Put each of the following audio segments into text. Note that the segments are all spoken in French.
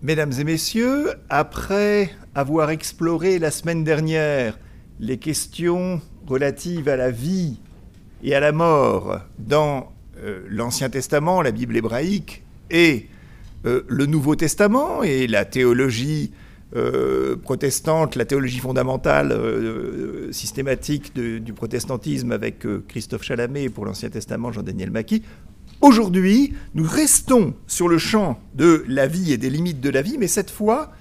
Mesdames et messieurs, après avoir exploré la semaine dernière les questions relatives à la vie et à la mort dans l'Ancien Testament, la Bible hébraïque, et le Nouveau Testament et la théologie protestante, la théologie fondamentale systématique du protestantisme avec Christophe Chalamet, et pour l'Ancien Testament Jean-Daniel Mackie, aujourd'hui, nous restons sur le champ de la vie et des limites de la vie, mais cette fois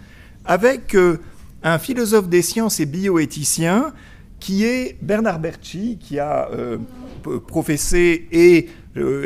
avec un philosophe des sciences et bioéthicien qui est Bernard Bertschi, qui a professé et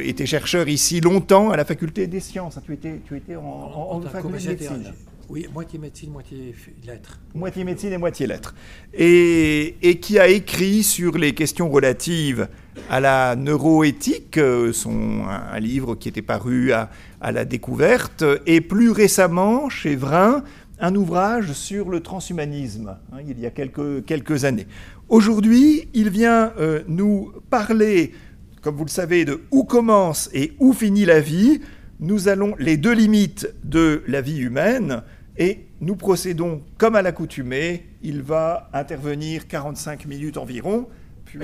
été chercheur ici longtemps à la faculté des sciences. Tu étais en faculté de médecine. Oui, moitié médecine, moitié lettres. Moitié médecine et moitié lettres. Et qui a écrit sur les questions relatives à la neuroéthique, un livre qui était paru à la Découverte, et plus récemment, chez Vrin, un ouvrage sur le transhumanisme, il y a quelques années. Aujourd'hui, il vient nous parler, comme vous le savez, de où commence et où finit la vie. Nous allons les deux limites de la vie humaine, et nous procédons comme à l'accoutumée. Il va intervenir 45 minutes environ, puis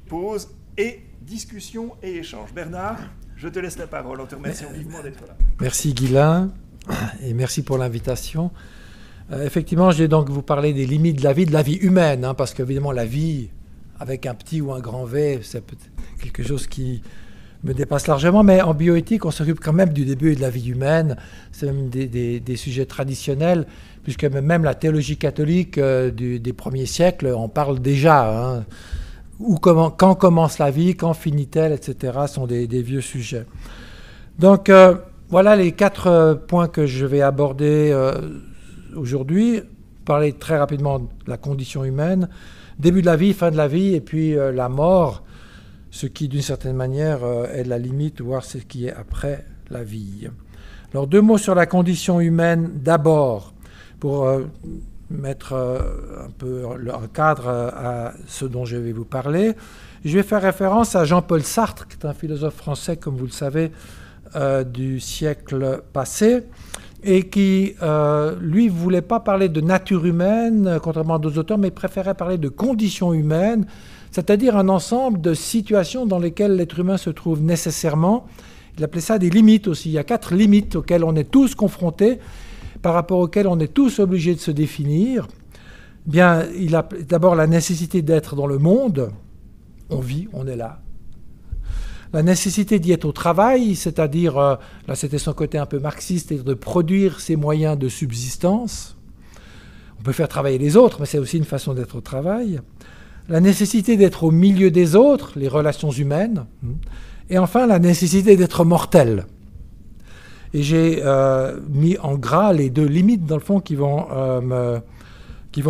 pause et discussion et échange. Bernard, je te laisse la parole en te remerciant vivement d'être là. Merci Guylain, et merci pour l'invitation. Effectivement, je vais donc vous parler des limites de la vie humaine, parce qu'évidemment la vie, avec un petit ou un grand V, c'est quelque chose qui me dépasse largement, mais en bioéthique, on s'occupe quand même du début de la vie humaine. C'est même des sujets traditionnels, puisque même la théologie catholique des premiers siècles en parle déjà. Quand commence la vie, quand finit-elle, etc., sont des vieux sujets. Donc, voilà les 4 points que je vais aborder aujourd'hui. Parler très rapidement de la condition humaine, début de la vie, fin de la vie, et puis la mort, ce qui, d'une certaine manière, est la limite, voire ce qui est après la vie. Alors, 2 mots sur la condition humaine d'abord, pour mettre un peu un cadre à ce dont je vais vous parler. Je vais faire référence à Jean-Paul Sartre, qui est un philosophe français, comme vous le savez, du siècle passé, et qui, lui, ne voulait pas parler de nature humaine, contrairement à d'autres auteurs, mais préférait parler de conditions humaines, c'est-à-dire un ensemble de situations dans lesquelles l'être humain se trouve nécessairement. Il appelait ça des limites aussi. Il y a 4 limites auxquelles on est tous confrontés, par rapport auxquelles on est tous obligés de se définir. Bien, il a d'abord la nécessité d'être dans le monde. On vit, on est là. La nécessité d'y être au travail, c'est-à-dire, là c'était son côté un peu marxiste, c'est de produire ses moyens de subsistance. On peut faire travailler les autres, mais c'est aussi une façon d'être au travail. La nécessité d'être au milieu des autres, les relations humaines. Et enfin, la nécessité d'être mortel. Et j'ai mis en gras les 2 limites, dans le fond, qui vont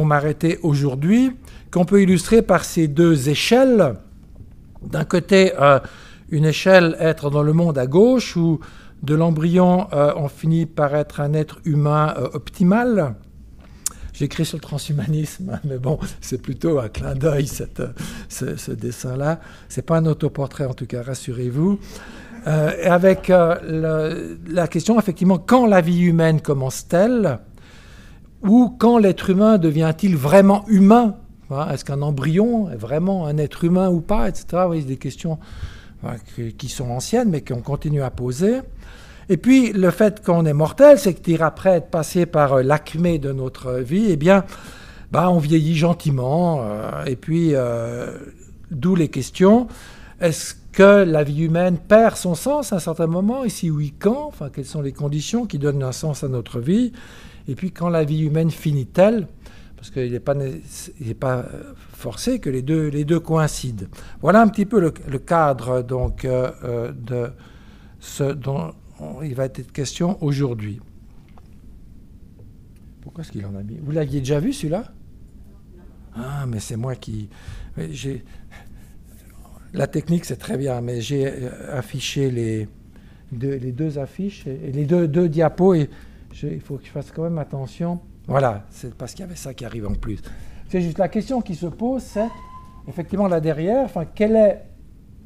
m'arrêter aujourd'hui, qu'on peut illustrer par ces 2 échelles. D'un côté, une échelle être dans le monde à gauche, où de l'embryon, on finit par être un être humain optimal. J'écris sur le transhumanisme, mais bon, c'est plutôt un clin d'œil, ce dessin-là. Ce n'est pas un autoportrait, en tout cas, rassurez-vous. Avec la question, effectivement, quand la vie humaine commence-t-elle, ou quand l'être humain devient-il vraiment humain? Est-ce qu'un embryon est vraiment un être humain ou pas, etc. Vous voyez, c'est des questions qui sont anciennes, mais qu'on continue à poser. Et puis, le fait qu'on est mortel, c'est que après être passé par l'acmé de notre vie, eh bien, on vieillit gentiment. Et puis, d'où les questions. Est-ce que la vie humaine perd son sens à un certain moment? Et si oui, quand? Enfin, quelles sont les conditions qui donnent un sens à notre vie? Et puis, quand la vie humaine finit-elle? Parce qu'il n'est pas forcé que les deux coïncident. Voilà un petit peu le cadre donc, de ce dont il va être question aujourd'hui. Pourquoi est-ce qu'il en a mis? Vous l'aviez déjà vu, celui-là? Ah, mais c'est moi qui... La technique, c'est très bien, mais j'ai affiché les 2 affiches, et les deux diapos, et il faut que je fasse quand même attention. Voilà, c'est parce qu'il y avait ça qui arrive en plus. C'est juste la question qui se pose, c'est effectivement là derrière, quelle est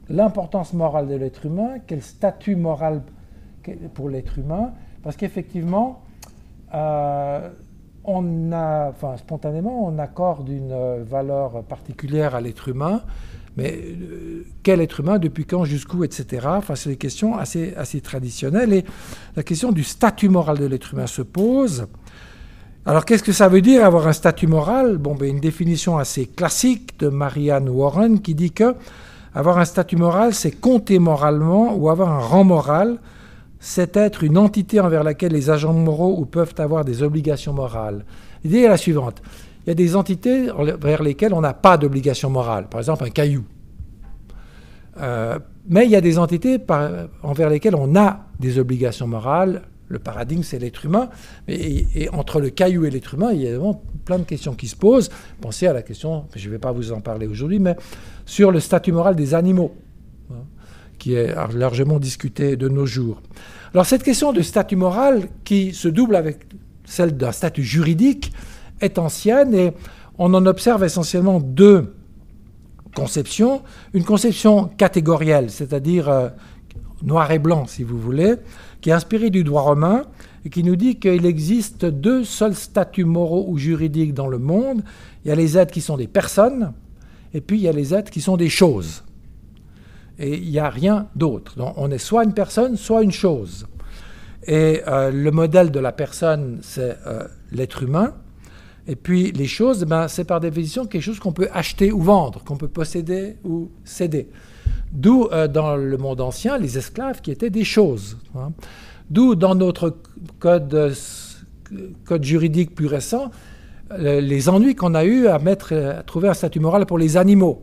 l'importance morale de l'être humain, quel statut moral pour l'être humain, parce qu'effectivement, spontanément, on accorde une valeur particulière à l'être humain, mais quel être humain, depuis quand, jusqu'où, etc. Enfin, c'est des questions assez traditionnelles. Et la question du statut moral de l'être humain se pose. Alors, qu'est-ce que ça veut dire avoir un statut moral? Bon, ben, une définition assez classique de Marianne Warren qui dit que avoir un statut moral, c'est compter moralement ou avoir un rang moral. C'est être une entité envers laquelle les agents moraux ou peuvent avoir des obligations morales. L'idée est la suivante. Il y a des entités vers lesquelles on n'a pas d'obligation morale. Par exemple, un caillou. Mais il y a des entités envers lesquelles on a des obligations morales. Le paradigme, c'est l'être humain. Et entre le caillou et l'être humain, il y a vraiment plein de questions qui se posent. Pensez à la question, je ne vais pas vous en parler aujourd'hui, mais sur le statut moral des animaux, qui est largement discuté de nos jours. Alors cette question de statut moral, qui se double avec celle d'un statut juridique, est ancienne et on en observe essentiellement deux conceptions. Une conception catégorielle, c'est-à-dire noir et blanc, si vous voulez, qui est inspirée du droit romain et qui nous dit qu'il existe deux seuls statuts moraux ou juridiques dans le monde. Il y a les êtres qui sont des personnes et puis il y a les êtres qui sont des choses. Et il n'y a rien d'autre. Donc, on est soit une personne, soit une chose. Et le modèle de la personne, c'est l'être humain. Et puis les choses, c'est par définition quelque chose qu'on peut acheter ou vendre, qu'on peut posséder ou céder. D'où, dans le monde ancien, les esclaves qui étaient des choses. D'où, dans notre code juridique plus récent, les ennuis qu'on a eu à trouver un statut moral pour les animaux.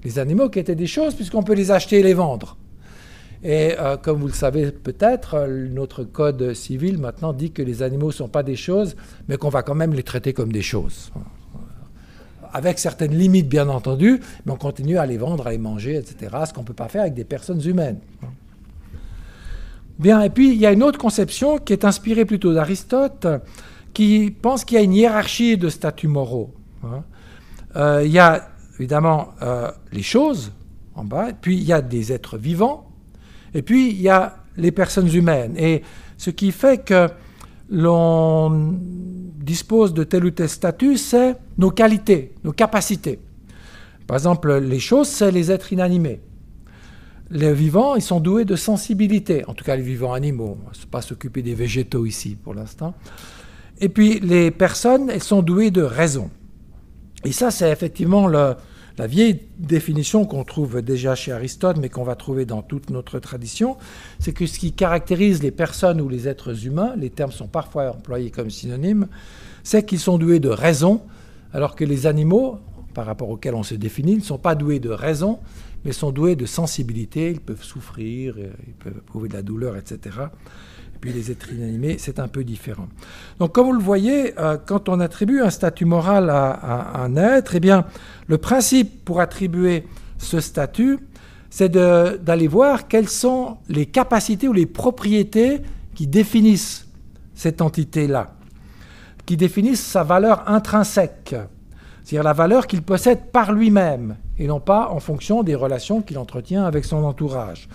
Les animaux qui étaient des choses, puisqu'on peut les acheter et les vendre. Et comme vous le savez peut-être, notre code civil maintenant dit que les animaux ne sont pas des choses, mais qu'on va quand même les traiter comme des choses. Avec certaines limites, bien entendu, mais on continue à les vendre, à les manger, etc., ce qu'on ne peut pas faire avec des personnes humaines. Bien, et puis il y a une autre conception qui est inspirée plutôt d'Aristote, qui pense qu'il y a une hiérarchie de statuts moraux. Il y a évidemment les choses en bas, puis il y a des êtres vivants, et puis il y a les personnes humaines. Et ce qui fait que l'on dispose de tel ou tel statut, c'est nos qualités, nos capacités. Par exemple, les choses, c'est les êtres inanimés. Les vivants, ils sont doués de sensibilité, en tout cas les vivants animaux. On ne va pas s'occuper des végétaux ici pour l'instant. Et puis les personnes, elles sont douées de raison. Et ça, c'est effectivement la vieille définition qu'on trouve déjà chez Aristote, mais qu'on va trouver dans toute notre tradition, c'est que ce qui caractérise les personnes ou les êtres humains, les termes sont parfois employés comme synonymes, c'est qu'ils sont doués de raison, alors que les animaux, par rapport auxquels on se définit, ne sont pas doués de raison, mais sont doués de sensibilité, ils peuvent souffrir, ils peuvent éprouver de la douleur, etc. Et puis les êtres inanimés, c'est un peu différent. Donc comme vous le voyez, quand on attribue un statut moral à un être, eh bien, le principe pour attribuer ce statut, c'est d'aller voir quelles sont les capacités ou les propriétés qui définissent cette entité-là, qui définissent sa valeur intrinsèque, c'est-à-dire la valeur qu'il possède par lui-même, et non pas en fonction des relations qu'il entretient avec son entourage.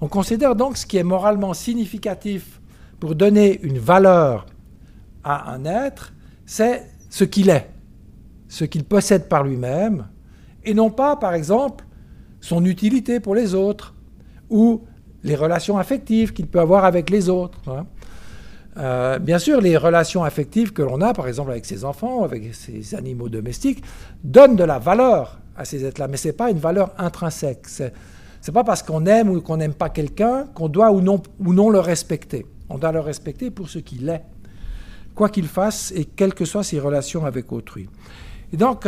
On considère donc ce qui est moralement significatif pour donner une valeur à un être, c'est ce qu'il est, ce qu'il possède par lui-même, et non pas, par exemple, son utilité pour les autres, ou les relations affectives qu'il peut avoir avec les autres. Bien sûr, les relations affectives que l'on a, par exemple avec ses enfants, avec ses animaux domestiques, donnent de la valeur à ces êtres-là, mais ce n'est pas une valeur intrinsèque. Ce n'est pas parce qu'on aime ou qu'on n'aime pas quelqu'un qu'on doit ou non le respecter. On doit le respecter pour ce qu'il est, quoi qu'il fasse et quelles que soient ses relations avec autrui. Et donc,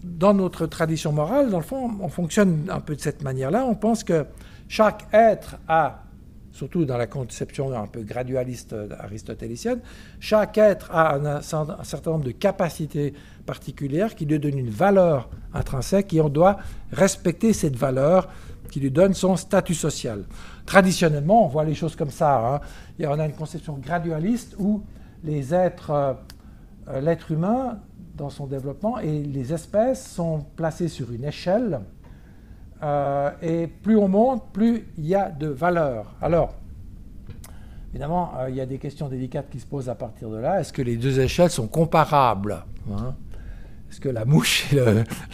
dans notre tradition morale, dans le fond, on fonctionne un peu de cette manière-là. On pense que chaque être a, surtout dans la conception un peu gradualiste aristotélicienne, chaque être a un certain nombre de capacités particulières qui lui donnent une valeur intrinsèque et on doit respecter cette valeur qui lui donne son statut social. Traditionnellement, on voit les choses comme ça. On a une conception gradualiste où les êtres, l'être humain, dans son développement, et les espèces sont placées sur une échelle, et plus on monte, plus il y a de valeur. Alors, Évidemment, il y a des questions délicates qui se posent à partir de là. Est-ce que les deux échelles sont comparables, hein? Est-ce que la mouche et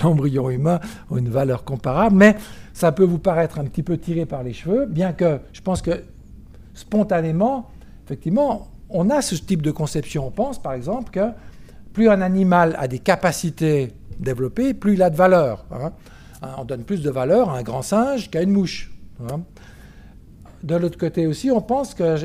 l'embryon humain ont une valeur comparable? Mais ça peut vous paraître un petit peu tiré par les cheveux, bien que je pense que spontanément, effectivement, on a ce type de conception. On pense, par exemple, que plus un animal a des capacités développées, plus il a de valeur, hein. On donne plus de valeur à un grand singe qu'à une mouche, hein. De l'autre côté aussi, on pense que,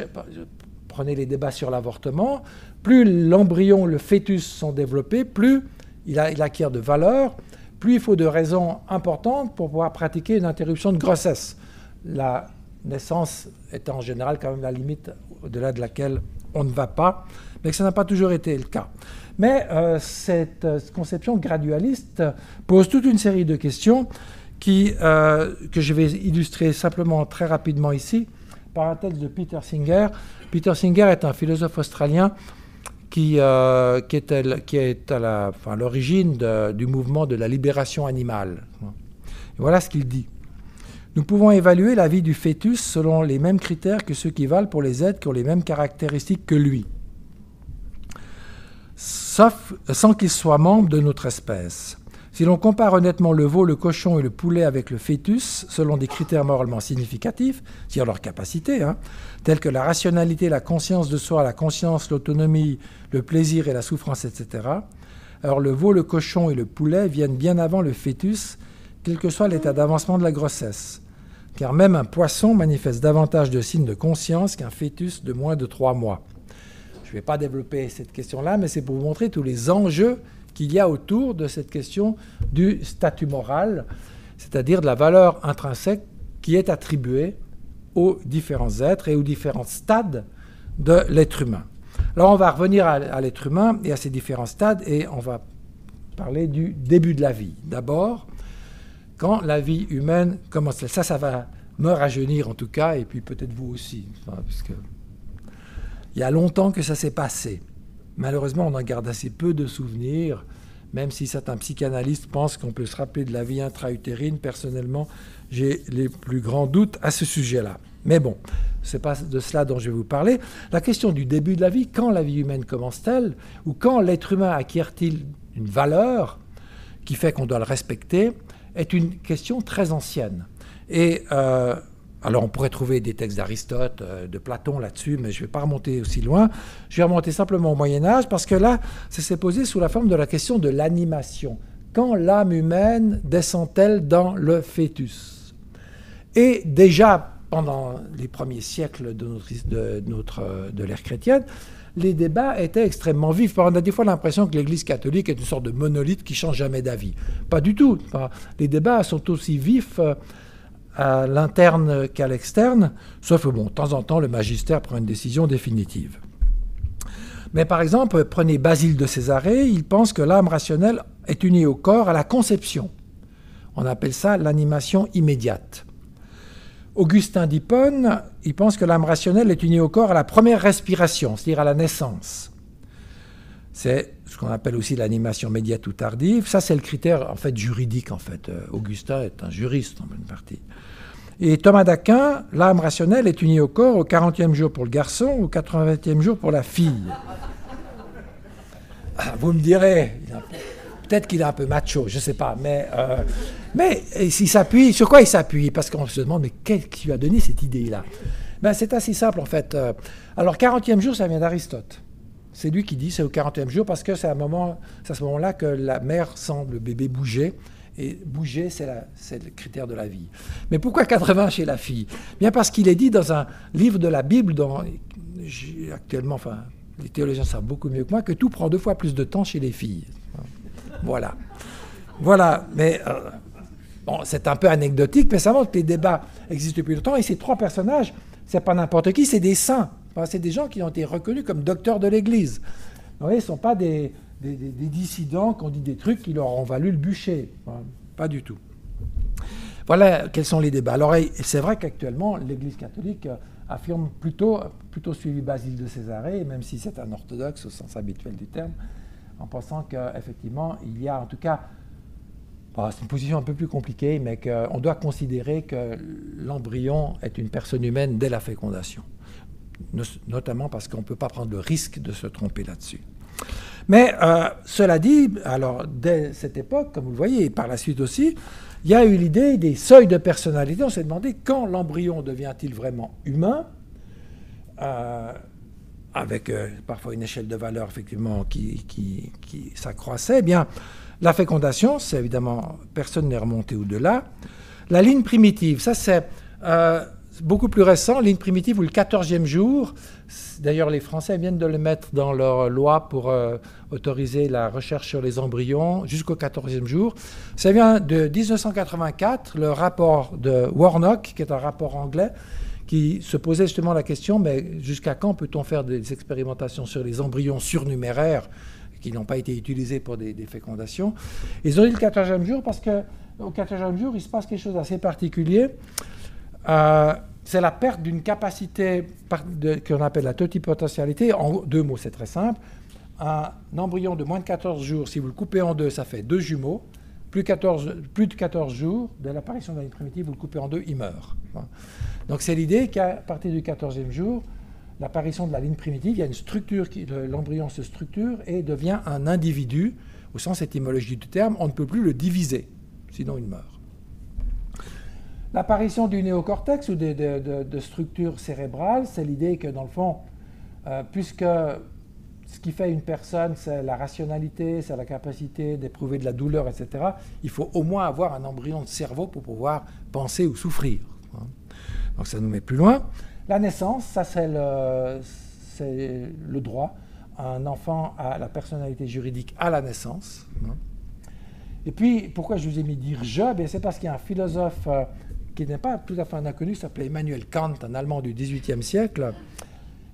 prenez les débats sur l'avortement, plus l'embryon, le fœtus sont développés, plus il acquiert de valeur, plus il faut de raisons importantes pour pouvoir pratiquer une interruption de grossesse. La naissance étant en général quand même la limite au-delà de laquelle on ne va pas, mais que ça n'a pas toujours été le cas. Mais cette conception gradualiste pose toute une série de questions que je vais illustrer simplement très rapidement ici par un texte de Peter Singer. Peter Singer est un philosophe australien qui est à l'origine du mouvement de la libération animale. Et voilà ce qu'il dit. Nous pouvons évaluer la vie du fœtus selon les mêmes critères que ceux qui valent pour les êtres qui ont les mêmes caractéristiques que lui, sans qu'ils soient membres de notre espèce. Si l'on compare honnêtement le veau, le cochon et le poulet avec le fœtus, selon des critères moralement significatifs, c'est-à-dire leurs capacités, tels que la rationalité, la conscience de soi, la conscience, l'autonomie, le plaisir et la souffrance, etc., alors le veau, le cochon et le poulet viennent bien avant le fœtus, quel que soit l'état d'avancement de la grossesse. Car même un poisson manifeste davantage de signes de conscience qu'un fœtus de moins de 3 mois. Je ne vais pas développer cette question-là, mais c'est pour vous montrer tous les enjeux qu'il y a autour de cette question du statut moral, c'est-à-dire de la valeur intrinsèque qui est attribuée aux différents êtres et aux différents stades de l'être humain. Alors on va revenir à l'être humain et à ses différents stades et on va parler du début de la vie. D'abord, quand la vie humaine commence. Ça va me rajeunir en tout cas, et puis peut-être vous aussi, parce que il y a longtemps que ça s'est passé. Malheureusement, on en garde assez peu de souvenirs, même si certains psychanalystes pensent qu'on peut se rappeler de la vie intra-utérine. Personnellement, j'ai les plus grands doutes à ce sujet-là. Mais bon, ce n'est pas de cela dont je vais vous parler. La question du début de la vie, quand la vie humaine commence-t-elle, ou quand l'être humain acquiert-il une valeur qui fait qu'on doit le respecter, est une question très ancienne. Et alors on pourrait trouver des textes d'Aristote, de Platon là-dessus, mais je ne vais pas remonter aussi loin. Je vais remonter simplement au Moyen-Âge, parce que là, ça s'est posé sous la forme de la question de l'animation. Quand l'âme humaine descend-elle dans le fœtus? Et déjà, pendant les premiers siècles de l'ère chrétienne, les débats étaient extrêmement vifs. On a des fois l'impression que l'Église catholique est une sorte de monolithe qui ne change jamais d'avis. Pas du tout. Les débats sont aussi vifs à l'interne qu'à l'externe, sauf que, bon, de temps en temps, le magistère prend une décision définitive. Mais par exemple, prenez Basile de Césarée, il pense que l'âme rationnelle est unie au corps à la conception. On appelle ça l'animation immédiate. Augustin d'Hippone, il pense que l'âme rationnelle est unie au corps à la première respiration, c'est-à-dire à la naissance. C'est ce qu'on appelle aussi l'animation médiate ou tardive. Ça, c'est le critère en fait juridique. En fait, Augustin est un juriste en bonne partie. Et Thomas d'Aquin, l'âme rationnelle est unie au corps au 40e jour pour le garçon, au 80e jour pour la fille. Vous me direz, peut-être qu'il est un peu macho, je ne sais pas, mais s'il s'appuie, sur quoi il s'appuie? Parce qu'on se demande, mais qui lui a donné cette idée-là? Ben, c'est assez simple en fait. Alors 40e jour, ça vient d'Aristote. C'est lui qui dit c'est au 40e jour parce que c'est à ce moment-là que la mère sent le bébé bouger. Et bouger, c'est le critère de la vie. Mais pourquoi 80 chez la fille? Bien parce qu'il est dit dans un livre de la Bible, actuellement, les théologiens savent beaucoup mieux que moi, que tout prend 2 fois plus de temps chez les filles. Voilà. Mais bon, c'est un peu anecdotique, mais ça montre que les débats existent depuis longtemps. Et ces 3 personnages, c'est pas n'importe qui, c'est des saints. C'est des gens qui ont été reconnus comme docteurs de l'Église. Vous voyez, ce ne sont pas des dissidents qui ont dit des trucs qui leur ont valu le bûcher. Pas du tout. Voilà quels sont les débats. Alors, c'est vrai qu'actuellement, l'Église catholique affirme plutôt suivi Basile de Césarée, même si c'est un orthodoxe au sens habituel du terme, en pensant qu'effectivement, il y a en tout cas, c'est une position un peu plus compliquée, mais qu'on doit considérer que l'embryon est une personne humaine dès la fécondation. notamment parce qu'on ne peut pas prendre le risque de se tromper là-dessus. Mais cela dit, alors dès cette époque, comme vous le voyez, et par la suite aussi, il y a eu l'idée des seuils de personnalité. On s'est demandé quand l'embryon devient-il vraiment humain, avec parfois une échelle de valeur effectivement qui s'accroissait. Eh bien, la fécondation, c'est évidemment, personne n'est remonté au-delà. La ligne primitive, ça c'est beaucoup plus récent, ligne primitive ou le 14e jour. D'ailleurs, les Français viennent de le mettre dans leur loi pour autoriser la recherche sur les embryons jusqu'au 14e jour. Ça vient de 1984, le rapport de Warnock, qui est un rapport anglais, qui se posait justement la question, mais jusqu'à quand peut-on faire des expérimentations sur les embryons surnuméraires qui n'ont pas été utilisés pour des fécondations. Ils ont dit le 14e jour parce qu'au 14e jour, il se passe quelque chose d'assez particulier. C'est la perte d'une capacité qu'on appelle la totipotentialité. En 2 mots, c'est très simple. Un embryon de moins de 14 jours, si vous le coupez en 2, ça fait 2 jumeaux. Plus de 14 jours de l'apparition de la ligne primitive, vous le coupez en 2, il meurt. Donc c'est l'idée qu'à partir du 14e jour, l'apparition de la ligne primitive, il y a une structure, l'embryon se structure et devient un individu, au sens étymologique du terme, on ne peut plus le diviser, sinon il meurt. L'apparition du néocortex ou de structures cérébrales, c'est l'idée que dans le fond, puisque ce qui fait une personne, c'est la rationalité, c'est la capacité d'éprouver de la douleur, etc., il faut au moins avoir un embryon de cerveau pour pouvoir penser ou souffrir. Donc ça nous met plus loin. La naissance, ça c'est le droit. Un enfant a la personnalité juridique à la naissance. Et puis, pourquoi je vous ai mis dire « je » ? C'est parce qu'il y a un philosophe qui n'est pas tout à fait un inconnu, qui s'appelait Emmanuel Kant, un Allemand du XVIIIe siècle,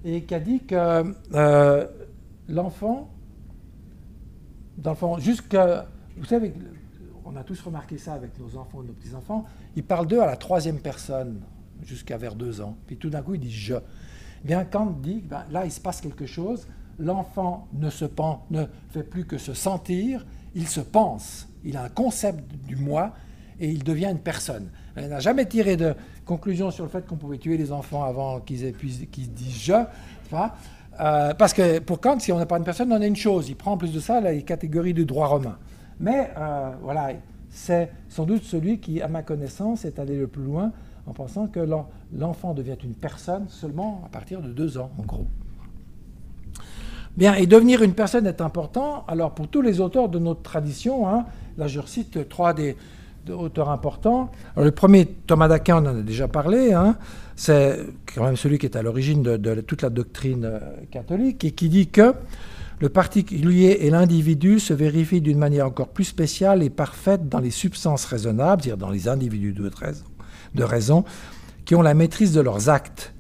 et qui a dit que l'enfant, dans le fond, vous savez, on a tous remarqué ça avec nos enfants et nos petits-enfants, ils parlent d'eux à la 3e personne, jusqu'à vers 2 ans. Puis tout d'un coup, ils disent « je ». Eh bien, Kant dit, là, il se passe quelque chose, l'enfant ne fait plus que se sentir, il se pense, il a un concept du moi, et il devient une personne. Il n'a jamais tiré de conclusion sur le fait qu'on pouvait tuer les enfants avant qu'ils disent « je ». Parce que pour Kant, si on n'a pas une personne, on a une chose. Il prend en plus de ça les catégories du droit romain. Mais voilà, c'est sans doute celui qui, à ma connaissance, est allé le plus loin en pensant que l'enfant devient une personne seulement à partir de 2 ans, en gros. Bien, et devenir une personne est important. Alors, pour tous les auteurs de notre tradition, là je recite 3 des auteurs importants. Alors, le premier, Thomas d'Aquin, on en a déjà parlé, c'est quand même celui qui est à l'origine de toute la doctrine catholique et qui dit que le particulier et l'individu se vérifient d'une manière encore plus spéciale et parfaite dans les substances raisonnables, c'est-à-dire dans les individus de raison, qui ont la maîtrise de leurs actes.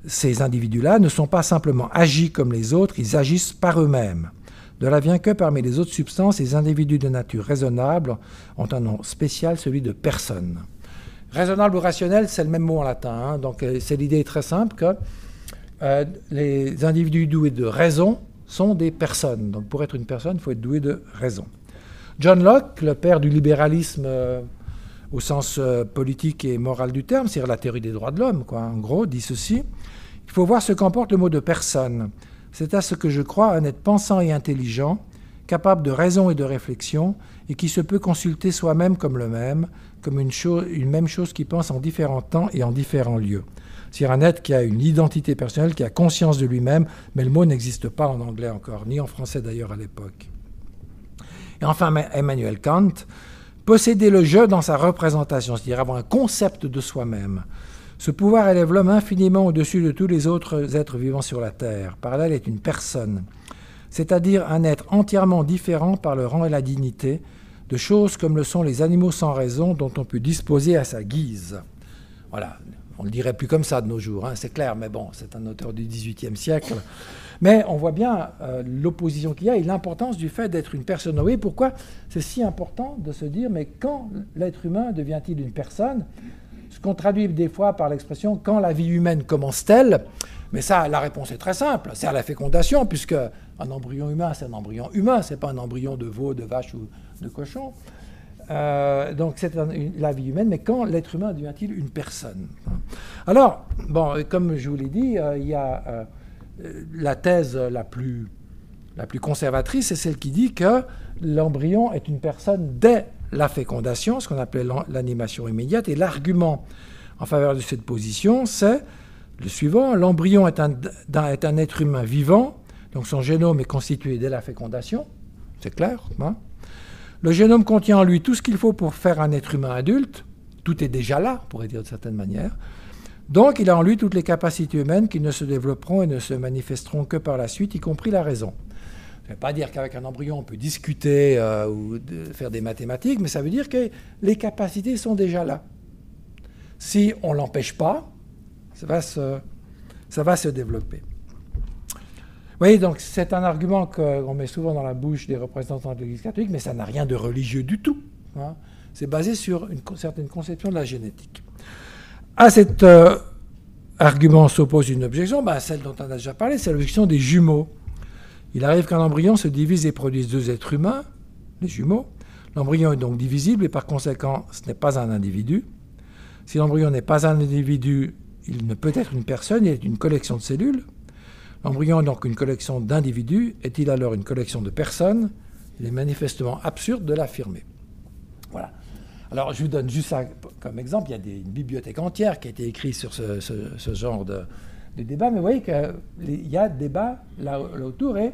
Ces individus-là ne sont pas simplement agis comme les autres, ils agissent par eux-mêmes. De là vient que parmi les autres substances, les individus de nature raisonnable ont un nom spécial, celui de personne. Raisonnable ou rationnel, c'est le même mot en latin. Donc c'est l'idée très simple que les individus doués de raison sont des personnes. Donc pour être une personne, il faut être doué de raison. John Locke, le père du libéralisme au sens politique et moral du terme, c'est-à-dire la théorie des droits de l'homme, en gros, dit ceci: il faut voir ce qu'emporte le mot de personne. C'est à ce que je crois un être pensant et intelligent, capable de raison et de réflexion, et qui se peut consulter soi-même comme le même, comme une même chose qui pense en différents temps et en différents lieux. C'est un être qui a une identité personnelle, qui a conscience de lui-même, mais le mot n'existe pas en anglais encore, ni en français d'ailleurs à l'époque. Et enfin, Emmanuel Kant, posséder le je dans sa représentation, c'est-à-dire avoir un concept de soi-même. Ce pouvoir élève l'homme infiniment au-dessus de tous les autres êtres vivants sur la Terre. Par là, elle est une personne, c'est-à-dire un être entièrement différent par le rang et la dignité, de choses comme le sont les animaux sans raison dont on peut disposer à sa guise. Voilà, on ne le dirait plus comme ça de nos jours, c'est clair, mais bon, c'est un auteur du XVIIIe siècle. Mais on voit bien l'opposition qu'il y a et l'importance du fait d'être une personne. Oui, pourquoi c'est si important de se dire, mais quand l'être humain devient-il une personne ? Ce qu'on traduit des fois par l'expression « quand la vie humaine commence-t-elle ?» Mais ça, la réponse est très simple, c'est à la fécondation, puisque un embryon humain, c'est un embryon humain, c'est pas un embryon de veau, de vache ou de cochon. Donc c'est la vie humaine, mais quand l'être humain devient-il une personne? Alors, bon, comme je vous l'ai dit, il y a la thèse la plus conservatrice, c'est celle qui dit que l'embryon est une personne dès la fécondation, ce qu'on appelle l'animation immédiate, et l'argument en faveur de cette position, c'est le suivant: l'embryon est un être humain vivant, donc son génome est constitué dès la fécondation, c'est clair, hein? Le génome contient en lui tout ce qu'il faut pour faire un être humain adulte, tout est déjà là, on pourrait dire de certaine manière. Donc il a en lui toutes les capacités humaines qui ne se développeront et ne se manifesteront que par la suite, y compris la raison. Ça ne veut pas dire qu'avec un embryon on peut discuter ou faire des mathématiques, mais ça veut dire que les capacités sont déjà là. Si on ne l'empêche pas, ça va se développer. Vous voyez, donc c'est un argument qu'on met souvent dans la bouche des représentants de l'Église catholique, mais ça n'a rien de religieux du tout, hein. C'est basé sur une certaine conception de la génétique. À cet argument s'oppose une objection, celle dont on a déjà parlé, c'est l'objection des jumeaux. Il arrive qu'un embryon se divise et produise deux êtres humains, les jumeaux. L'embryon est donc divisible et par conséquent, ce n'est pas un individu. Si l'embryon n'est pas un individu, il ne peut être une personne, il est une collection de cellules. L'embryon est donc une collection d'individus. Est-il alors une collection de personnes? Il est manifestement absurde de l'affirmer. Voilà. Alors, je vous donne juste ça comme exemple. Il y a une bibliothèque entière qui a été écrite sur ce genre de débat, mais vous voyez qu'il y a débat là autour, et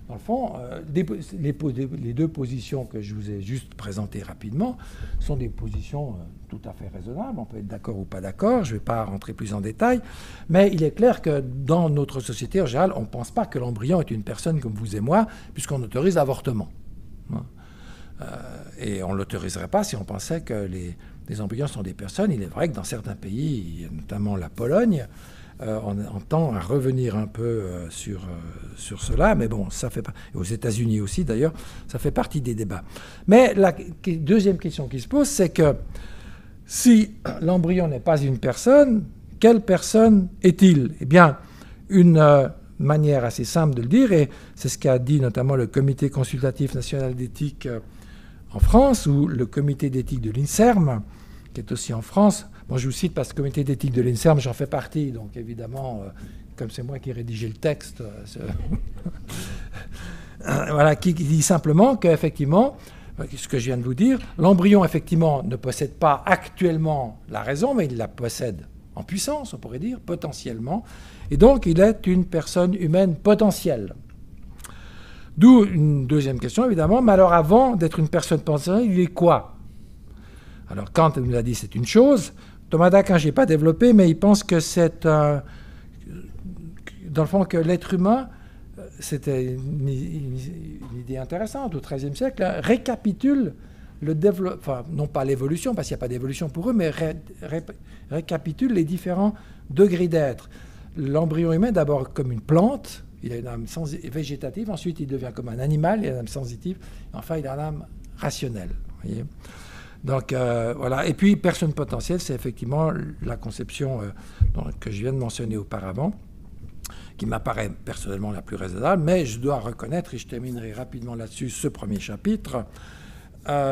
dans le fond, les deux positions que je vous ai juste présentées rapidement sont des positions tout à fait raisonnables. On peut être d'accord ou pas d'accord, je ne vais pas rentrer plus en détail, mais il est clair que dans notre société en général, on ne pense pas que l'embryon est une personne comme vous et moi, puisqu'on autorise l'avortement. Et on ne l'autoriserait pas si on pensait que les embryons sont des personnes. Il est vrai que dans certains pays, notamment la Pologne, on tend à revenir un peu sur cela, mais bon, ça fait pas. Et aux États-Unis aussi, d'ailleurs, ça fait partie des débats. Mais la deuxième question qui se pose, c'est que si l'embryon n'est pas une personne, quelle personne est-il? Eh bien, une manière assez simple de le dire, et c'est ce qu'a dit notamment le Comité consultatif national d'éthique en France, ou le Comité d'éthique de l'INSERM, qui est aussi en France. Bon, je vous cite parce que le comité d'éthique de l'INSERM, j'en fais partie, donc évidemment, comme c'est moi qui ai rédigé le texte, voilà, qui dit simplement qu'effectivement, ce que je viens de vous dire, l'embryon, effectivement, ne possède pas actuellement la raison, mais il la possède en puissance, on pourrait dire, potentiellement, et donc il est une personne humaine potentielle. D'où une deuxième question, évidemment, mais alors avant d'être une personne potentielle, il est quoi? Alors Kant nous a dit c'est une chose. Thomas d'Aquin, je n'ai pas développé, mais il pense que c'est dans le fond que l'être humain, c'était une idée intéressante au XIIIe siècle, récapitule le développement, enfin non pas l'évolution, parce qu'il n'y a pas d'évolution pour eux, mais récapitule les différents degrés d'être. L'embryon humain, d'abord comme une plante, il a une âme végétative, ensuite il devient comme un animal, il a une âme sensitive, enfin il a une âme rationnelle. Vous voyez ? Donc voilà, et puis personne potentielle, c'est effectivement la conception que je viens de mentionner auparavant, qui m'apparaît personnellement la plus raisonnable, mais je dois reconnaître, et je terminerai rapidement là-dessus ce premier chapitre,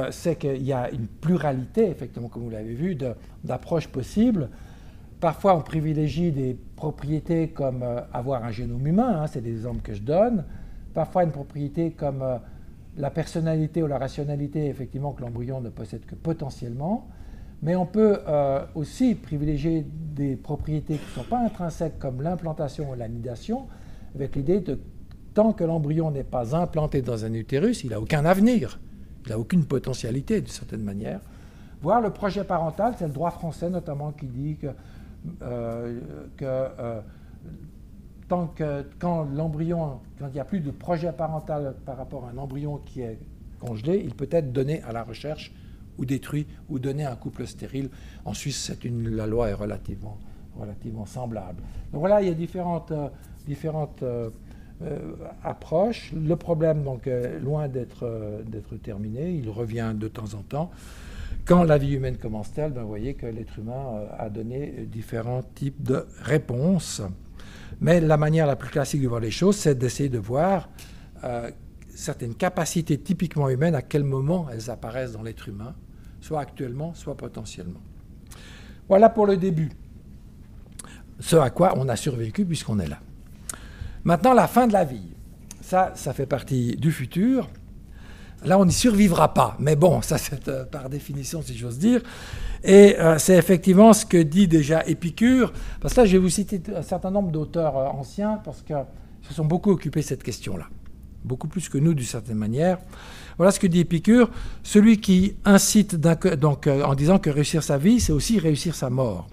c'est qu'il y a une pluralité, effectivement, comme vous l'avez vu, d'approches possibles. Parfois, on privilégie des propriétés comme avoir un génome humain, hein, c'est des exemples que je donne. Parfois, une propriété comme la personnalité ou la rationalité, effectivement, que l'embryon ne possède que potentiellement. Mais on peut aussi privilégier des propriétés qui ne sont pas intrinsèques, comme l'implantation ou l'anidation, avec l'idée de tant que l'embryon n'est pas implanté dans un utérus, il n'a aucun avenir, il n'a aucune potentialité, d'une certaine manière. Voire le projet parental, c'est le droit français notamment qui dit que quand l'embryon, quand il n'y a plus de projet parental par rapport à un embryon qui est congelé, il peut être donné à la recherche ou détruit ou donné à un couple stérile. En Suisse, la loi est relativement semblable. Donc voilà, il y a différentes approches. Le problème, donc, loin d'être terminé, il revient de temps en temps. Quand la vie humaine commence-t-elle, vous voyez que l'être humain a donné différents types de réponses. Mais la manière la plus classique de voir les choses, c'est d'essayer de voir certaines capacités typiquement humaines, à quel moment elles apparaissent dans l'être humain, soit actuellement, soit potentiellement. Voilà pour le début. Ce à quoi on a survécu puisqu'on est là. Maintenant, la fin de la vie. Ça fait partie du futur. Là, on n'y survivra pas. Mais bon, ça c'est par définition, si j'ose dire. Et c'est effectivement ce que dit déjà Épicure. Parce que là, je vais vous citer un certain nombre d'auteurs anciens parce qu'ils se sont beaucoup occupés de cette question-là. Beaucoup plus que nous, d'une certaine manière. Voilà ce que dit Épicure. Celui qui incite, en disant que réussir sa vie, c'est aussi réussir sa mort.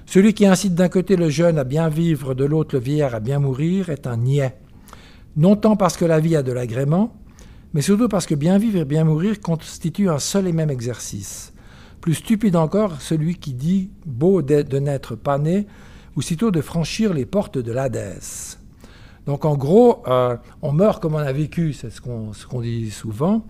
Celui qui incite d'un côté le jeune à bien vivre, de l'autre le vieillard à bien mourir, est un niais. Non tant parce que la vie a de l'agrément, mais surtout parce que bien vivre et bien mourir constituent un seul et même exercice. Plus stupide encore, celui qui dit « beau de n'être pas né » ou sitôt de franchir les portes de l'Hadès. Donc en gros, on meurt comme on a vécu, c'est ce qu'on dit souvent.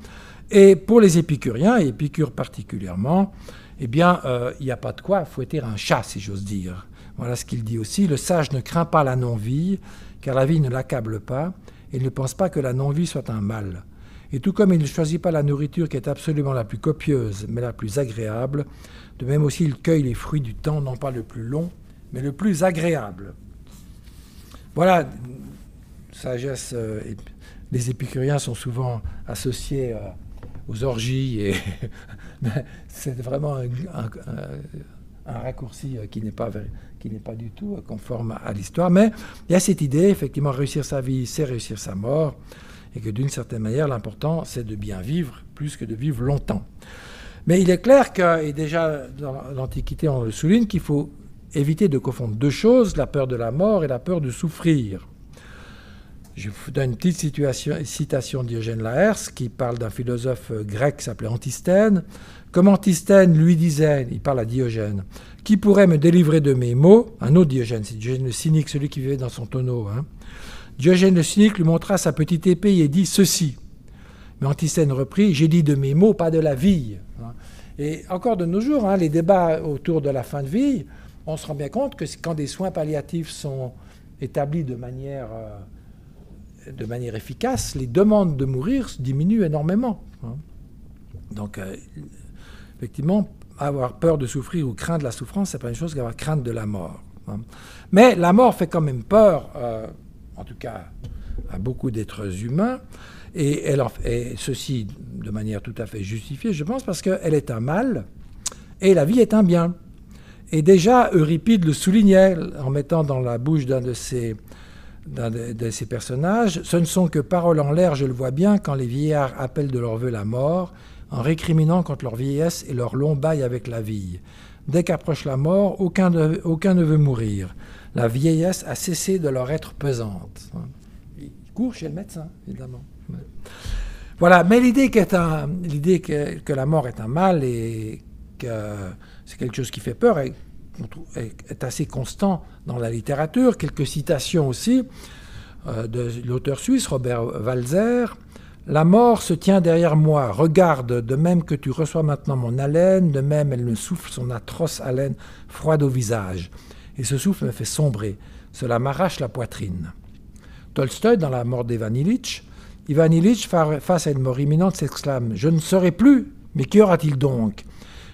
Et pour les épicuriens, et Épicure particulièrement, eh bien, il n'y a pas de quoi fouetter un chat, si j'ose dire. Voilà ce qu'il dit aussi. Le sage ne craint pas la non-vie, car la vie ne l'accable pas, et il ne pense pas que la non-vie soit un mal. Et tout comme il ne choisit pas la nourriture qui est absolument la plus copieuse, mais la plus agréable, de même aussi il cueille les fruits du temps, non pas le plus long, mais le plus agréable. Voilà, sagesse. Les épicuriens sont souvent associés aux orgies, et c'est vraiment un raccourci qui n'est pas du tout conforme à l'histoire. Mais il y a cette idée, effectivement, réussir sa vie, c'est réussir sa mort, et que d'une certaine manière, l'important, c'est de bien vivre, plus que de vivre longtemps. Mais il est clair que, et déjà dans l'Antiquité, on le souligne, qu'il faut éviter de confondre deux choses, la peur de la mort et la peur de souffrir. Je vous donne une petite citation de Diogène Laërce, qui parle d'un philosophe grec qui s'appelait Antisthène. Comme Antisthène lui disait, il parle à Diogène, « Qui pourrait me délivrer de mes maux ?» Un autre Diogène, c'est Diogène le cynique, celui qui vivait dans son tonneau. Diogène le cynique lui montra sa petite épée et dit ceci. Mais Antisthène reprit, « J'ai dit de mes maux, pas de la vie. » Et encore de nos jours, les débats autour de la fin de vie, on se rend bien compte que quand des soins palliatifs sont établis de manière efficace, les demandes de mourir diminuent énormément. Donc, effectivement, avoir peur de souffrir ou craindre la souffrance, c'est pas une chose qu'avoir crainte de la mort. Mais la mort fait quand même peur, en tout cas à beaucoup d'êtres humains, et ceci de manière tout à fait justifiée, je pense, parce qu'elle est un mal et la vie est un bien. Et déjà, Euripide le soulignait en mettant dans la bouche d'un de ses personnages, « Ce ne sont que paroles en l'air, je le vois bien, quand les vieillards appellent de leur vœu la mort, en récriminant contre leur vieillesse et leur long bail avec la vie. Dès qu'approche la mort, aucun ne veut mourir. La vieillesse a cessé de leur être pesante. » Il court chez le médecin, évidemment. Voilà, mais l'idée que la mort est un mal et que c'est quelque chose qui fait peur est assez constant dans la littérature. Quelques citations aussi de l'auteur suisse Robert Walser. « La mort se tient derrière moi, regarde, de même que tu reçois maintenant mon haleine, de même elle me souffle son atroce haleine froide au visage. Et ce souffle me fait sombrer, cela m'arrache la poitrine. » Tolstoï, dans La mort d'Ivan Ilitch, Ivan Ilitch, face à une mort imminente, s'exclame « Je ne serai plus, mais qu'y aura-t-il donc ?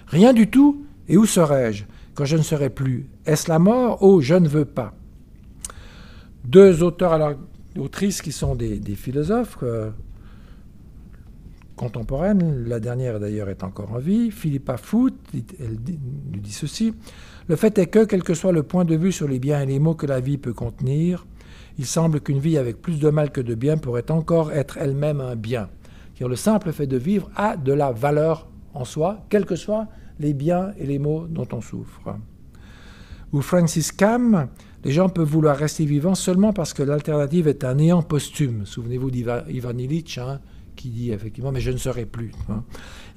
Rien du tout, et où serai-je quand je ne serai plus? Est-ce la mort? Oh, je ne veux pas. » Deux auteurs, autrices qui sont des philosophes contemporaines, la dernière d'ailleurs est encore en vie, Philippa Foot, elle lui dit ceci: « Le fait est que, quel que soit le point de vue sur les biens et les maux que la vie peut contenir, il semble qu'une vie avec plus de mal que de bien pourrait encore être elle-même un bien. Car le simple fait de vivre a de la valeur en soi, quels que soient les biens et les maux dont on souffre. » Ou Francis Cam, « Les gens peuvent vouloir rester vivants seulement parce que l'alternative est un néant posthume. » Souvenez-vous d'Ivan Ilitch, qui dit effectivement « mais je ne serai plus ».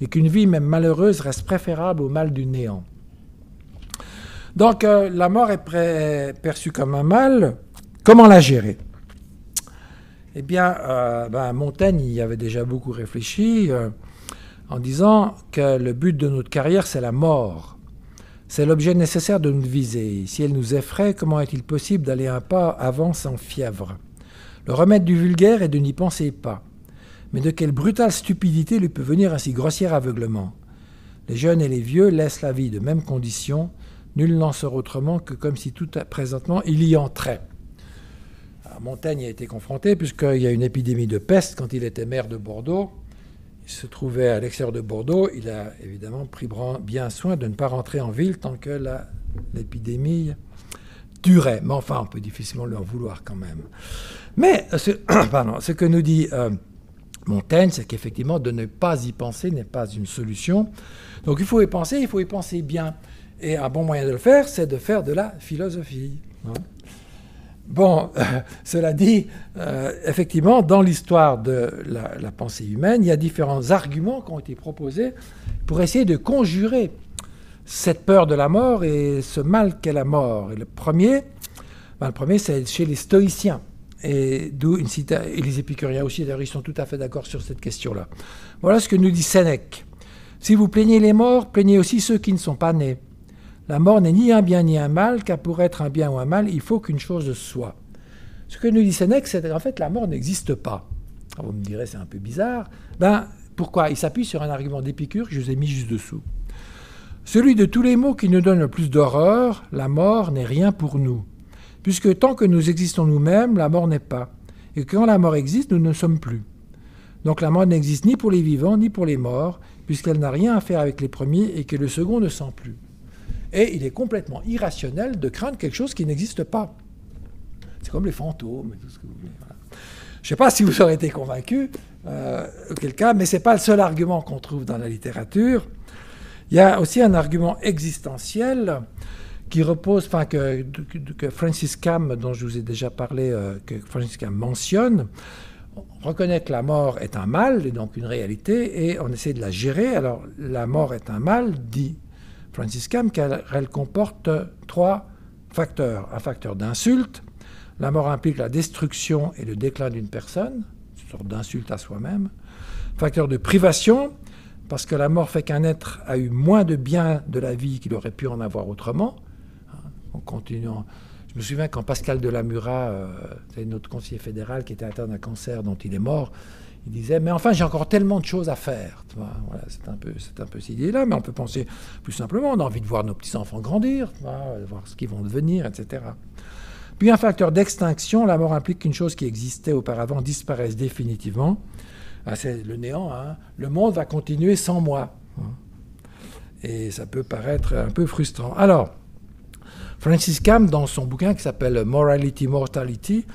Et qu'une vie même malheureuse reste préférable au mal du néant. Donc la mort est perçue comme un mal. Comment la gérer? Eh bien, Montaigne y avait déjà beaucoup réfléchi en disant que le but de notre carrière, c'est la mort. C'est l'objet nécessaire de notre visée. Si elle nous effraie, comment est-il possible d'aller un pas avant sans fièvre? Le remède du vulgaire est de n'y penser pas. Mais de quelle brutale stupidité lui peut venir un si grossier aveuglement? Les jeunes et les vieux laissent la vie de même condition. Nul n'en sort autrement que comme si tout présentement il y entrait. Alors, Montaigne a été confronté, puisqu'il y a une épidémie de peste quand il était maire de Bordeaux. Il se trouvait à l'extérieur de Bordeaux. Il a évidemment pris bien soin de ne pas rentrer en ville tant que l'épidémie durait. Mais enfin, on peut difficilement lui en vouloir quand même. Mais ce que nous dit Montaigne, c'est qu'effectivement, de ne pas y penser n'est pas une solution. Donc il faut y penser bien. Et un bon moyen de le faire, c'est de faire de la philosophie. Bon, cela dit, effectivement, dans l'histoire de la pensée humaine, il y a différents arguments qui ont été proposés pour essayer de conjurer cette peur de la mort et ce mal qu'est la mort. Et le premier, c'est chez les stoïciens. Et d'où et les épicuriens aussi, d'ailleurs, ils sont tout à fait d'accord sur cette question-là. Voilà ce que nous dit Sénèque. Si vous plaignez les morts, plaignez aussi ceux qui ne sont pas nés. La mort n'est ni un bien ni un mal, car pour être un bien ou un mal, il faut qu'une chose soit. Ce que nous dit Sénèque, c'est qu'en fait, la mort n'existe pas. Alors vous me direz, c'est un peu bizarre. Pourquoi? Il s'appuie sur un argument d'Épicure que je vous ai mis juste dessous. Celui de tous les mots qui nous donne le plus d'horreur, la mort n'est rien pour nous. Puisque tant que nous existons nous-mêmes, la mort n'est pas. Et quand la mort existe, nous ne sommes plus. Donc la mort n'existe ni pour les vivants, ni pour les morts, puisqu'elle n'a rien à faire avec les premiers et que le second ne sent plus. Et il est complètement irrationnel de craindre quelque chose qui n'existe pas. C'est comme les fantômes et tout ce que vous voulez. Voilà. Je ne sais pas si vous aurez été convaincu, auquel cas, mais ce n'est pas le seul argument qu'on trouve dans la littérature. Il y a aussi un argument existentiel qui repose, que Francis Cam, dont je vous ai déjà parlé, que Francis Cam mentionne. On reconnaît que la mort est un mal, et donc une réalité, et on essaie de la gérer. Alors, la mort est un mal, dit Francis Cam, car elle comporte 3 facteurs. Un facteur d'insulte. La mort implique la destruction et le déclin d'une personne, une sorte d'insulte à soi-même. Facteur de privation, parce que la mort fait qu'un être a eu moins de bien de la vie qu'il aurait pu en avoir autrement. En continuant. Je me souviens quand Pascal de la Murat, c'est notre conseiller fédéral qui était atteint d'un cancer dont il est mort, il disait « Mais enfin, j'ai encore tellement de choses à faire. » Voilà, c'est un peu cette idée-là, mais on peut penser plus simplement, on a envie de voir nos petits-enfants grandir, de voir ce qu'ils vont devenir, etc. Puis un facteur d'extinction, la mort implique qu'une chose qui existait auparavant disparaisse définitivement. C'est le néant, hein. Le monde va continuer sans moi. Et ça peut paraître un peu frustrant. Alors, Francis Cam, dans son bouquin qui s'appelle Morality, Mortality,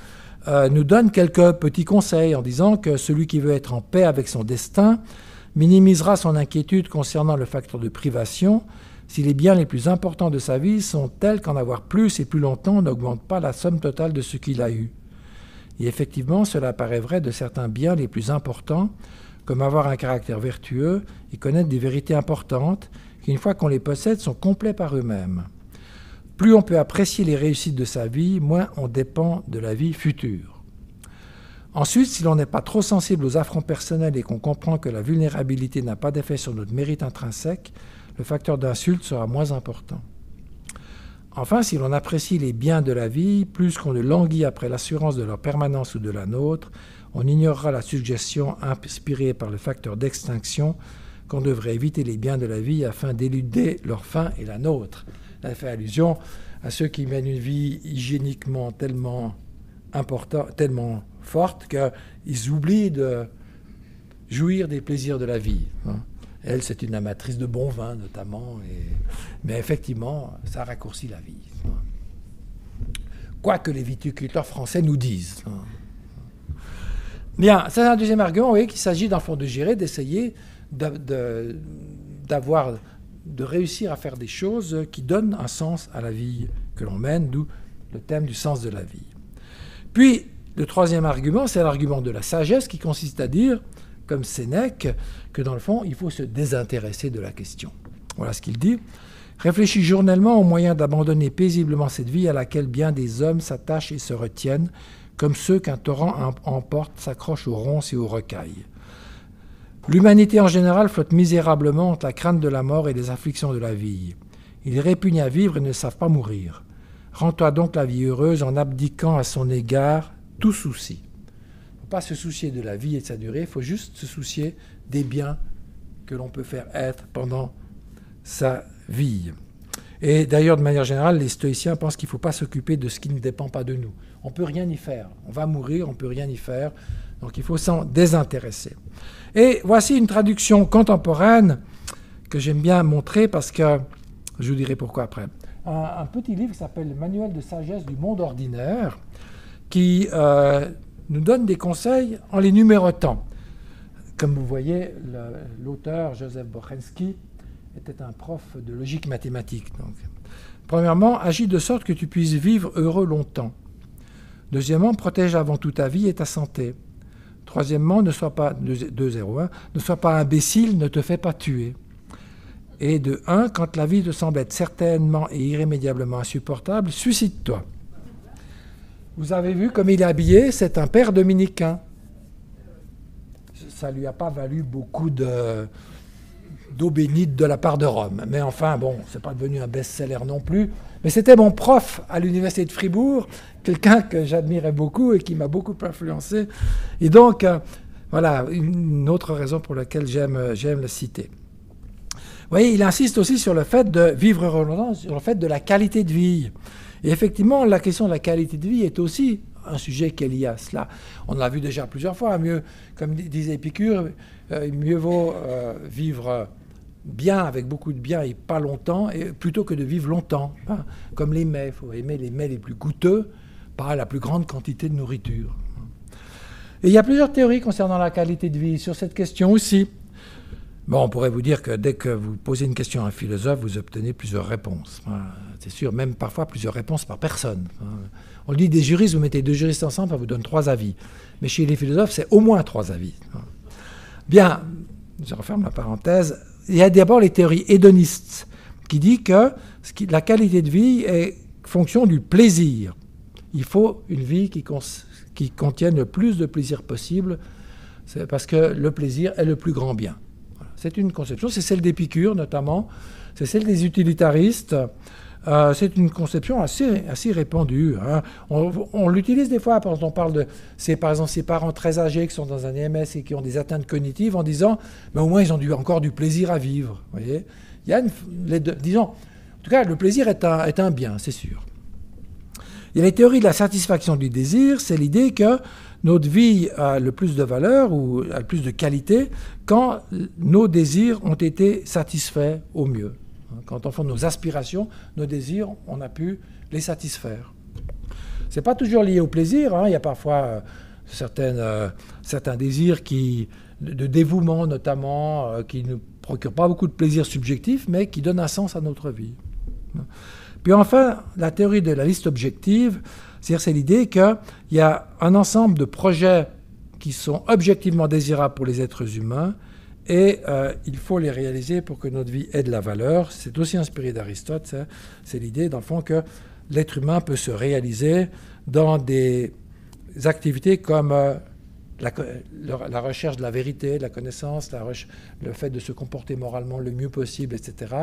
nous donne quelques petits conseils en disant que celui qui veut être en paix avec son destin minimisera son inquiétude concernant le facteur de privation si les biens les plus importants de sa vie sont tels qu'en avoir plus et plus longtemps n'augmente pas la somme totale de ce qu'il a eu. Et effectivement, cela paraît vrai de certains biens les plus importants, comme avoir un caractère vertueux et connaître des vérités importantes qui, une fois qu'on les possède, sont complets par eux-mêmes. Plus on peut apprécier les réussites de sa vie, moins on dépend de la vie future. Ensuite, si l'on n'est pas trop sensible aux affronts personnels et qu'on comprend que la vulnérabilité n'a pas d'effet sur notre mérite intrinsèque, le facteur d'insulte sera moins important. Enfin, si l'on apprécie les biens de la vie, plus qu'on ne languit après l'assurance de leur permanence ou de la nôtre, on ignorera la suggestion inspirée par le facteur d'extinction qu'on devrait éviter les biens de la vie afin d'éluder leur fin et la nôtre. Elle fait allusion à ceux qui mènent une vie hygiéniquement tellement importante, tellement forte qu'ils oublient de jouir des plaisirs de la vie. Elle, c'est une amatrice de bon vin, notamment. Mais effectivement, ça raccourcit la vie. Quoi que les viticulteurs français nous disent. Bien, c'est un deuxième argument, vous voyez, qu'il s'agit, dans le fond, de gérer, d'essayer de réussir à faire des choses qui donnent un sens à la vie que l'on mène, d'où le thème du sens de la vie. Puis, le troisième argument, c'est l'argument de la sagesse qui consiste à dire, comme Sénèque, que dans le fond, il faut se désintéresser de la question. Voilà ce qu'il dit. « Réfléchis journellement aux moyens d'abandonner paisiblement cette vie à laquelle bien des hommes s'attachent et se retiennent, comme ceux qu'un torrent emporte s'accrochent aux ronces et aux rocailles. L'humanité en général flotte misérablement entre la crainte de la mort et les afflictions de la vie. Ils répugnent à vivre et ne savent pas mourir. Rends-toi donc la vie heureuse en abdiquant à son égard tout souci. » faut pas se soucier de la vie et de sa durée, il faut juste se soucier des biens que l'on peut faire être pendant sa vie. Et d'ailleurs, de manière générale, les stoïciens pensent qu'il ne faut pas s'occuper de ce qui ne dépend pas de nous. On ne peut rien y faire. On va mourir, on ne peut rien y faire. Donc il faut s'en désintéresser. Et voici une traduction contemporaine que j'aime bien montrer parce que, je vous dirai pourquoi après. Un petit livre qui s'appelle « Le manuel de sagesse du monde ordinaire » qui nous donne des conseils en les numérotant. Comme vous voyez, l'auteur Joseph Bochensky était un prof de logique mathématique. Donc. Premièrement, agis de sorte que tu puisses vivre heureux longtemps. Deuxièmement, protège avant tout ta vie et ta santé. Troisièmement, ne sois pas, 2.01, ne sois pas imbécile, ne te fais pas tuer. Et de 1, quand la vie te semble être certainement et irrémédiablement insupportable, suicide-toi. Vous avez vu comme il est habillé, c'est un père dominicain. Ça ne lui a pas valu beaucoup d'eau bénite de la part de Rome. Mais enfin, bon, ce n'est pas devenu un best-seller non plus. Mais c'était mon prof à l'université de Fribourg, quelqu'un que j'admirais beaucoup et qui m'a beaucoup influencé. Et donc, voilà, une autre raison pour laquelle j'aime le citer. Vous voyez, il insiste aussi sur le fait de vivre heureux, sur le fait de la qualité de vie. Et effectivement, la question de la qualité de vie est aussi un sujet qui est lié à cela. On l'a vu déjà plusieurs fois. Mieux, comme disait Épicure, mieux vaut vivre bien, avec beaucoup de bien et pas longtemps, plutôt que de vivre longtemps. Hein. Comme les mets, il faut aimer les mets les plus goûteux, pas la plus grande quantité de nourriture. Et il y a plusieurs théories concernant la qualité de vie sur cette question aussi. Bon, on pourrait vous dire que dès que vous posez une question à un philosophe, vous obtenez plusieurs réponses. C'est sûr, même parfois plusieurs réponses par personne. On dit des juristes, vous mettez 2 juristes ensemble, ça vous donne 3 avis. Mais chez les philosophes, c'est au moins 3 avis. Bien, je referme la parenthèse. Il y a d'abord les théories hédonistes, qui disent que la qualité de vie est fonction du plaisir. Il faut une vie qui contienne le plus de plaisir possible, c'est parce que le plaisir est le plus grand bien. C'est une conception, c'est celle d'Épicure notamment, c'est celle des utilitaristes. C'est une conception assez répandue. Hein. On l'utilise des fois quand on parle de, par exemple, ces parents très âgés qui sont dans un EMS et qui ont des atteintes cognitives en disant, mais au moins ils ont encore du plaisir à vivre. Vous voyez, il y a disons, en tout cas, le plaisir est un bien, c'est sûr. Il y a les théories de la satisfaction du désir, c'est l'idée que notre vie a le plus de valeur ou a le plus de qualité quand nos désirs ont été satisfaits au mieux. Quand on fait nos aspirations, nos désirs, on a pu les satisfaire. Ce n'est pas toujours lié au plaisir. Hein. Il y a parfois certains désirs de dévouement notamment, qui ne procurent pas beaucoup de plaisir subjectif, mais qui donnent un sens à notre vie. Puis enfin, la théorie de la liste objective, c'est l'idée qu'il y a un ensemble de projets qui sont objectivement désirables pour les êtres humains et il faut les réaliser pour que notre vie ait de la valeur. C'est aussi inspiré d'Aristote. C'est l'idée, dans le fond, que l'être humain peut se réaliser dans des activités comme la recherche de la vérité, de la connaissance, le fait de se comporter moralement le mieux possible, etc.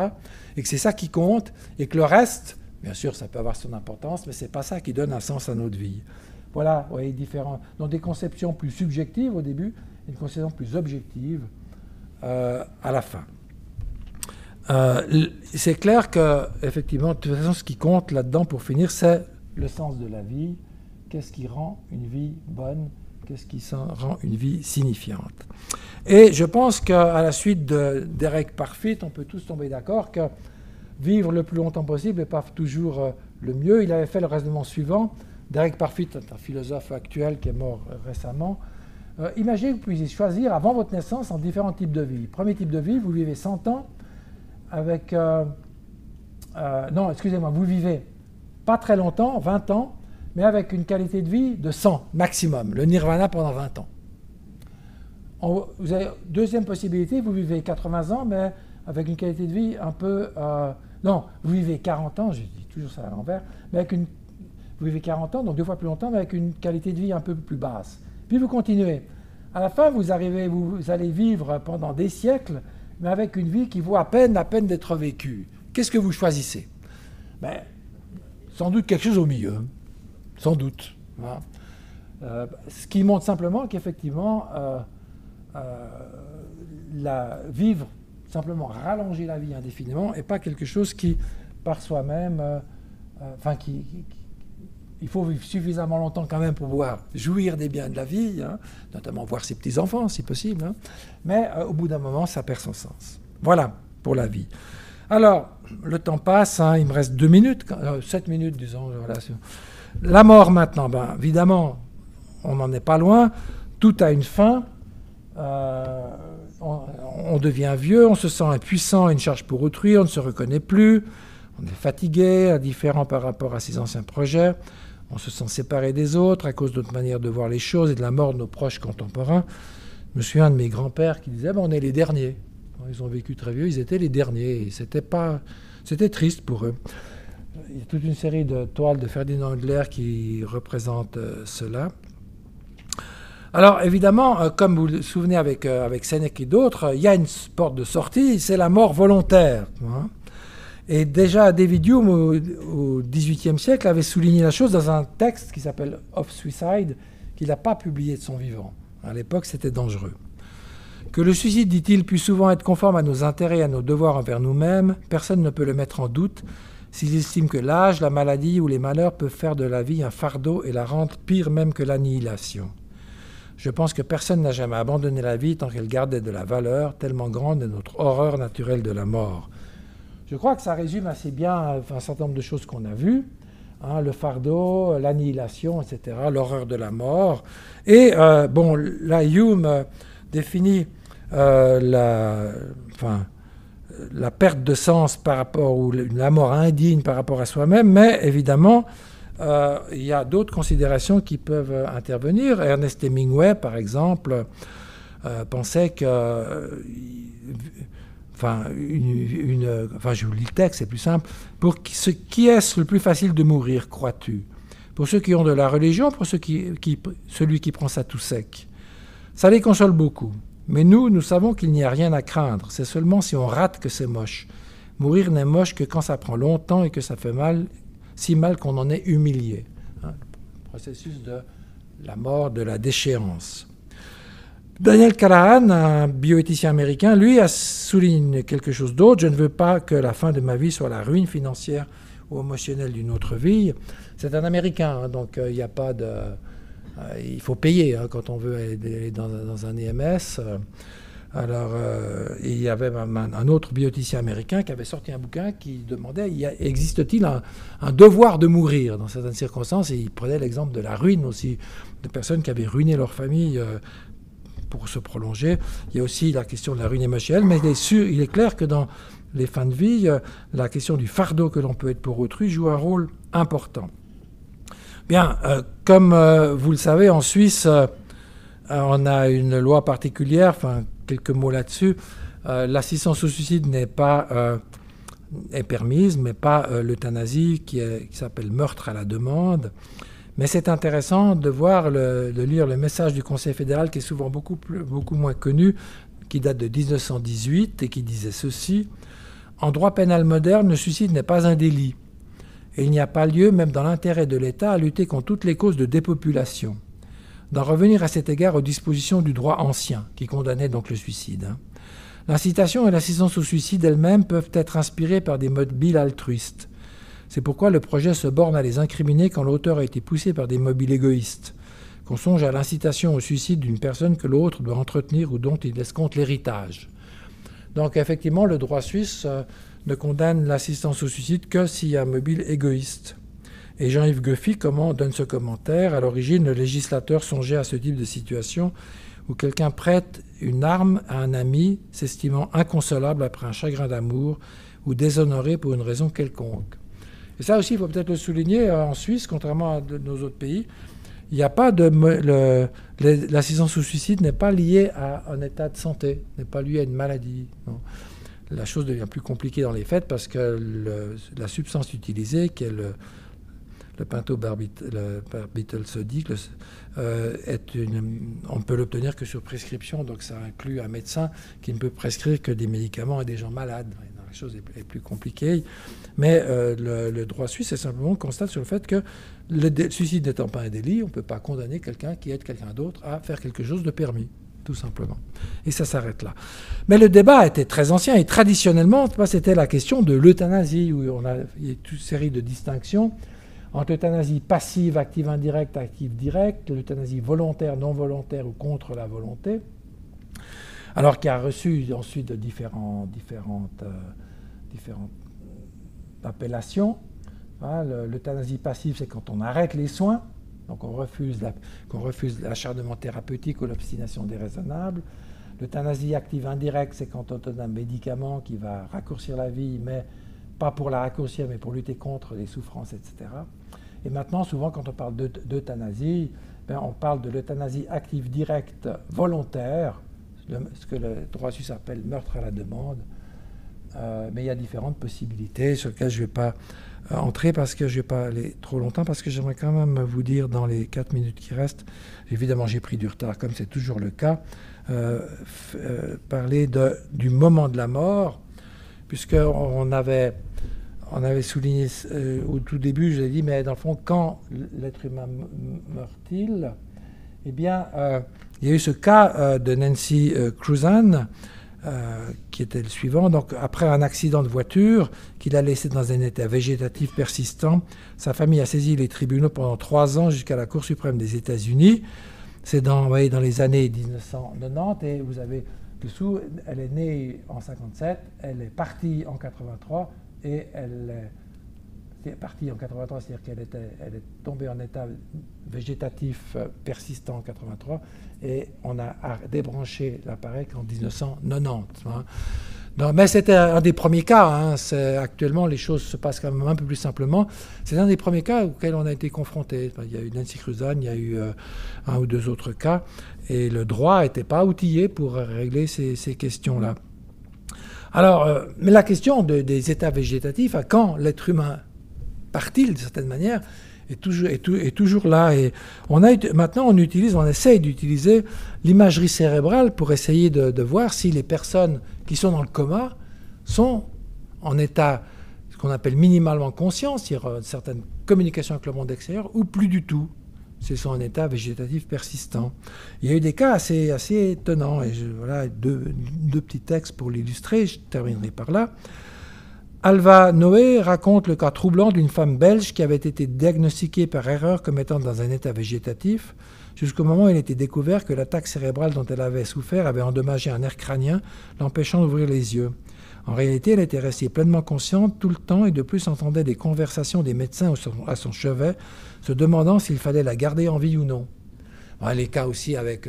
Et que c'est ça qui compte, et que le reste, bien sûr, ça peut avoir son importance, mais ce n'est pas ça qui donne un sens à notre vie. Voilà, vous voyez, différents. Donc des conceptions plus subjectives au début, et une conception plus objective à la fin. C'est clair que, effectivement, de toute façon, ce qui compte là-dedans, pour finir, c'est le sens de la vie. Qu'est-ce qui rend une vie bonne ? Qu'est-ce qui rend une vie signifiante? Et je pense qu'à la suite de Derek Parfit, on peut tous tomber d'accord que vivre le plus longtemps possible n'est pas toujours le mieux. Il avait fait le raisonnement suivant. Derek Parfit est un philosophe actuel qui est mort récemment. Imaginez que vous puissiez choisir avant votre naissance en différents types de vie. Premier type de vie, vous vivez 100 ans avec... non, excusez-moi, vous vivez pas très longtemps, 20 ans, mais avec une qualité de vie de 100 maximum, le nirvana pendant 20 ans. Vous avez deuxième possibilité, vous vivez 80 ans, mais avec une qualité de vie un peu... non, vous vivez 40 ans, je dis toujours ça à l'envers, mais vous vivez 40 ans, donc 2 fois plus longtemps, mais avec une qualité de vie un peu plus basse. Puis vous continuez. À la fin, vous allez vivre pendant des siècles, mais avec une vie qui vaut à peine d'être vécue. Qu'est-ce que vous choisissez? Sans doute quelque chose au milieu. Sans doute. Hein. Ce qui montre simplement qu'effectivement, vivre, simplement rallonger la vie indéfiniment, n'est pas quelque chose qui, par soi-même, il faut vivre suffisamment longtemps quand même pour pouvoir jouir des biens de la vie, hein, notamment voir ses petits-enfants si possible, hein, mais au bout d'un moment, ça perd son sens. Voilà pour la vie. Alors, le temps passe, hein, il me reste 2 minutes, 7 minutes disons. Voilà. La mort maintenant, évidemment, on n'en est pas loin, tout a une fin, on devient vieux, on se sent impuissant, une charge pour autrui, on ne se reconnaît plus, on est fatigué, indifférent par rapport à ses anciens projets, on se sent séparé des autres à cause de notre manière de voir les choses et de la mort de nos proches contemporains. Je me souviens de mes grands-pères qui disaient on est les derniers. Quand ils ont vécu très vieux, ils étaient les derniers. Et c'était triste pour eux. Il y a toute une série de toiles de Ferdinand Hodler qui représentent cela. Alors évidemment, comme vous le souvenez avec Sénèque et d'autres, il y a une porte de sortie, c'est la mort volontaire. Hein. Et déjà David Hume, au XVIIIe siècle, avait souligné la chose dans un texte qui s'appelle Of Suicide, qu'il n'a pas publié de son vivant. À l'époque, c'était dangereux. Que le suicide, dit-il, puisse souvent être conforme à nos intérêts et à nos devoirs envers nous-mêmes, personne ne peut le mettre en doute s'il estime que l'âge, la maladie ou les malheurs peuvent faire de la vie un fardeau et la rendre pire même que l'annihilation. Je pense que personne n'a jamais abandonné la vie tant qu'elle gardait de la valeur, tellement grande est notre horreur naturelle de la mort. Je crois que ça résume assez bien un certain nombre de choses qu'on a vues, hein, le fardeau, l'annihilation, etc., l'horreur de la mort. Et là, Hume définit la perte de sens par rapport, ou la mort indigne par rapport à soi-même, mais évidemment, il y a d'autres considérations qui peuvent intervenir. Ernest Hemingway, par exemple, pensait que... je vous lis le texte, c'est plus simple. Pour qui est-ce le plus facile de mourir, crois-tu? Pour ceux qui ont de la religion, pour celui qui prend ça tout sec? Ça les console beaucoup. Mais nous savons qu'il n'y a rien à craindre. C'est seulement si on rate que c'est moche. Mourir n'est moche que quand ça prend longtemps et que ça fait mal, si mal qu'on en est humilié. Hein, le processus de la mort, de la déchéance. Daniel Callahan, un bioéthicien américain, lui a souligné quelque chose d'autre. Je ne veux pas que la fin de ma vie soit la ruine financière ou émotionnelle d'une autre vie. C'est un Américain, hein, donc il n'y a pas de... il faut payer hein, quand on veut aller dans un EMS. Il y avait un autre bioéthicien américain qui avait sorti un bouquin qui demandait existe-t-il un devoir de mourir dans certaines circonstances, et il prenait l'exemple de la ruine aussi, de personnes qui avaient ruiné leur famille pour se prolonger. Il y a aussi la question de la ruine émotionnelle, mais il est clair que dans les fins de vie, la question du fardeau que l'on peut être pour autrui joue un rôle important. Bien, comme vous le savez, en Suisse, on a une loi particulière, quelques mots là-dessus. L'assistance au suicide est permise, mais pas l'euthanasie qui s'appelle meurtre à la demande. Mais c'est intéressant de lire le message du Conseil fédéral qui est souvent beaucoup moins connu, qui date de 1918 et qui disait ceci: en droit pénal moderne, le suicide n'est pas un délit. Et il n'y a pas lieu, même dans l'intérêt de l'État, à lutter contre toutes les causes de dépopulation. D'en revenir à cet égard aux dispositions du droit ancien, qui condamnait donc le suicide. L'incitation et l'assistance au suicide elles-mêmes peuvent être inspirées par des mobiles altruistes. C'est pourquoi le projet se borne à les incriminer quand l'auteur a été poussé par des mobiles égoïstes. Qu'on songe à l'incitation au suicide d'une personne que l'autre doit entretenir ou dont il escompte l'héritage. Donc effectivement, le droit suisse ne condamne l'assistance au suicide que s'il y a un mobile égoïste. Et Jean-Yves Goffy donne ce commentaire: à l'origine, le législateur songeait à ce type de situation où quelqu'un prête une arme à un ami, s'estimant inconsolable après un chagrin d'amour ou déshonoré pour une raison quelconque. Et ça aussi, il faut peut-être le souligner, en Suisse, contrairement à nos autres pays, il n'y a pas l'assistance au suicide n'est pas liée à un état de santé, n'est pas liée à une maladie. Non. La chose devient plus compliquée dans les faits parce que la substance utilisée, qui est le pentobarbital sodique, on ne peut l'obtenir que sur prescription, donc ça inclut un médecin qui ne peut prescrire que des médicaments à des gens malades. chose est plus compliquée. Mais le droit suisse, c'est simplement constate sur le fait que le suicide n'étant pas un délit, on ne peut pas condamner quelqu'un qui aide quelqu'un d'autre à faire quelque chose de permis, tout simplement. Et ça s'arrête là. Mais le débat était très ancien, et traditionnellement, c'était la question de l'euthanasie, où il y a toute une série de distinctions entre l'euthanasie passive, active indirecte, active directe, l'euthanasie volontaire, non volontaire ou contre la volonté, alors qu'il a reçu ensuite de différentes appellations. L'euthanasie passive, c'est quand on arrête les soins, donc qu'on refuse l'acharnement thérapeutique ou l'obstination déraisonnable. L'euthanasie active indirecte, c'est quand on donne un médicament qui va raccourcir la vie, mais pas pour la raccourcir, mais pour lutter contre les souffrances, etc. Et maintenant, souvent, quand on parle d'euthanasie, on parle de l'euthanasie active directe volontaire, ce que le droit suisse appelle meurtre à la demande. Mais il y a différentes possibilités sur lesquelles je ne vais pas entrer parce que je ne vais pas aller trop longtemps, parce que j'aimerais quand même vous dire dans les 4 minutes qui restent, évidemment j'ai pris du retard comme c'est toujours le cas, parler du moment de la mort, puisqu'on avait souligné au tout début, je l'ai dit, mais dans le fond, quand l'être humain meurt-il, eh bien, il y a eu ce cas de Nancy Cruzan, qui était le suivant. Donc, après un accident de voiture qu'il a laissé dans un état végétatif persistant, sa famille a saisi les tribunaux pendant 3 ans jusqu'à la Cour suprême des États-Unis. C'est dans les années 1990, et vous avez dessous, elle est née en 57, elle est partie en 83, et elle est partie en 83, c'est-à-dire qu'elle est tombée en état végétatif persistant en 83, et on a débranché l'appareil qu'en 1990. Non, mais c'était un des premiers cas. Actuellement, les choses se passent quand même un peu plus simplement. C'est un des premiers cas auxquels on a été confronté. Il y a eu Nancy Cruzan, il y a eu 1 ou 2 autres cas, et le droit n'était pas outillé pour régler ces questions-là. Alors, mais la question des états végétatifs, quand l'être humain part-il, d'une certaine manière, est toujours là. Et maintenant, on essaye d'utiliser l'imagerie cérébrale pour essayer de voir si les personnes qui sont dans le coma sont en état, ce qu'on appelle minimalement conscient, c'est-à-dire certaines communications avec le monde extérieur, ou plus du tout. C'est son état végétatif persistant. Il y a eu des cas assez étonnants. Et voilà deux petits textes pour l'illustrer. Je terminerai par là. Alva Noé raconte le cas troublant d'une femme belge qui avait été diagnostiquée par erreur comme étant dans un état végétatif, jusqu'au moment où il était découvert que l'attaque cérébrale dont elle avait souffert avait endommagé un nerf crânien, l'empêchant d'ouvrir les yeux. En réalité, elle était restée pleinement consciente tout le temps et de plus entendait des conversations des médecins à son chevet, se demandant s'il fallait la garder en vie ou non. Les cas aussi avec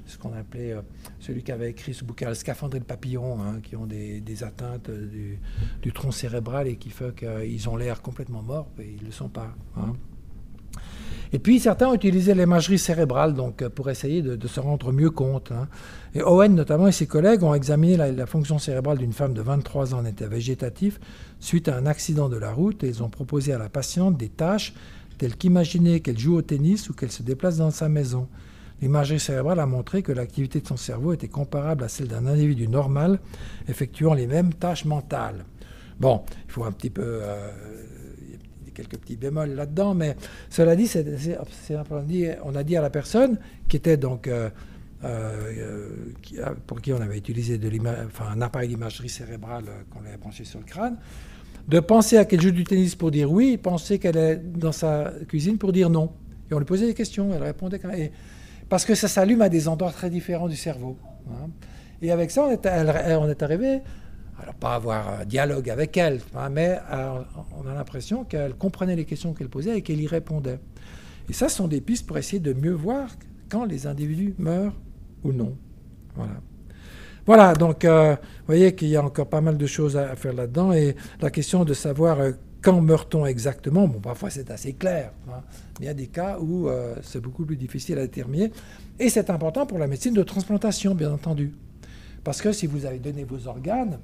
ce qu'on appelait celui qui avait écrit ce bouquin, Le scaphandre et le papillon, qui ont des atteintes du tronc cérébral et qui fait qu'ils ont l'air complètement morts, mais ils ne le sont pas. Et puis certains ont utilisé l'imagerie cérébrale donc, pour essayer de se rendre mieux compte. Et Owen notamment et ses collègues ont examiné la fonction cérébrale d'une femme de 23 ans en état végétatif suite à un accident de la route, et ils ont proposé à la patiente des tâches telles qu'imaginer qu'elle joue au tennis ou qu'elle se déplace dans sa maison. L'imagerie cérébrale a montré que l'activité de son cerveau était comparable à celle d'un individu normal effectuant les mêmes tâches mentales. Bon, il faut un petit peu... quelques petits bémols là-dedans, mais cela dit, on a dit à la personne qui était donc... pour qui on avait utilisé un appareil d'imagerie cérébrale qu'on avait branché sur le crâne, de penser à qu'elle joue du tennis pour dire oui, et penser qu'elle est dans sa cuisine pour dire non. Et on lui posait des questions, elle répondait quand même. Parce que ça s'allume à des endroits très différents du cerveau. Et avec ça, on est arrivé, alors pas avoir un dialogue avec elle, mais on a l'impression qu'elle comprenait les questions qu'elle posait et qu'elle y répondait. Et ça, ce sont des pistes pour essayer de mieux voir quand les individus meurent ou non. Voilà, donc vous voyez qu'il y a encore pas mal de choses à faire là-dedans, et la question de savoir quand meurt-on exactement, bon, parfois c'est assez clair, mais il y a des cas où c'est beaucoup plus difficile à déterminer, et c'est important pour la médecine de transplantation, bien entendu, parce que si vous avez donné vos organes,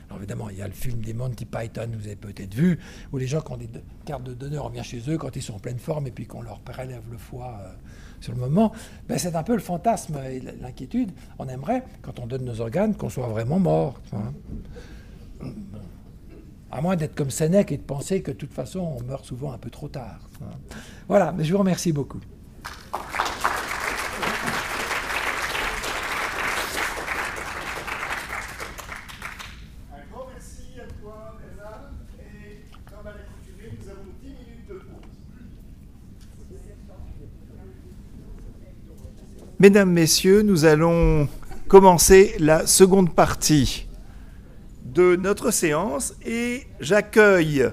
alors évidemment, il y a le film des Monty Python, vous avez peut-être vu, où les gens qui ont des cartes de donneur, on vient chez eux quand ils sont en pleine forme et puis qu'on leur prélève le foie sur le moment. C'est un peu le fantasme et l'inquiétude. On aimerait, quand on donne nos organes, qu'on soit vraiment mort. À moins d'être comme Sénèque et de penser que de toute façon, on meurt souvent un peu trop tard. Voilà, mais je vous remercie beaucoup. Un grand merci à toi, Bernard. Et comme à l'accoutumée, nous avons 10 minutes de pause. Mesdames, Messieurs, nous allons commencer la seconde partie de notre séance et j'accueille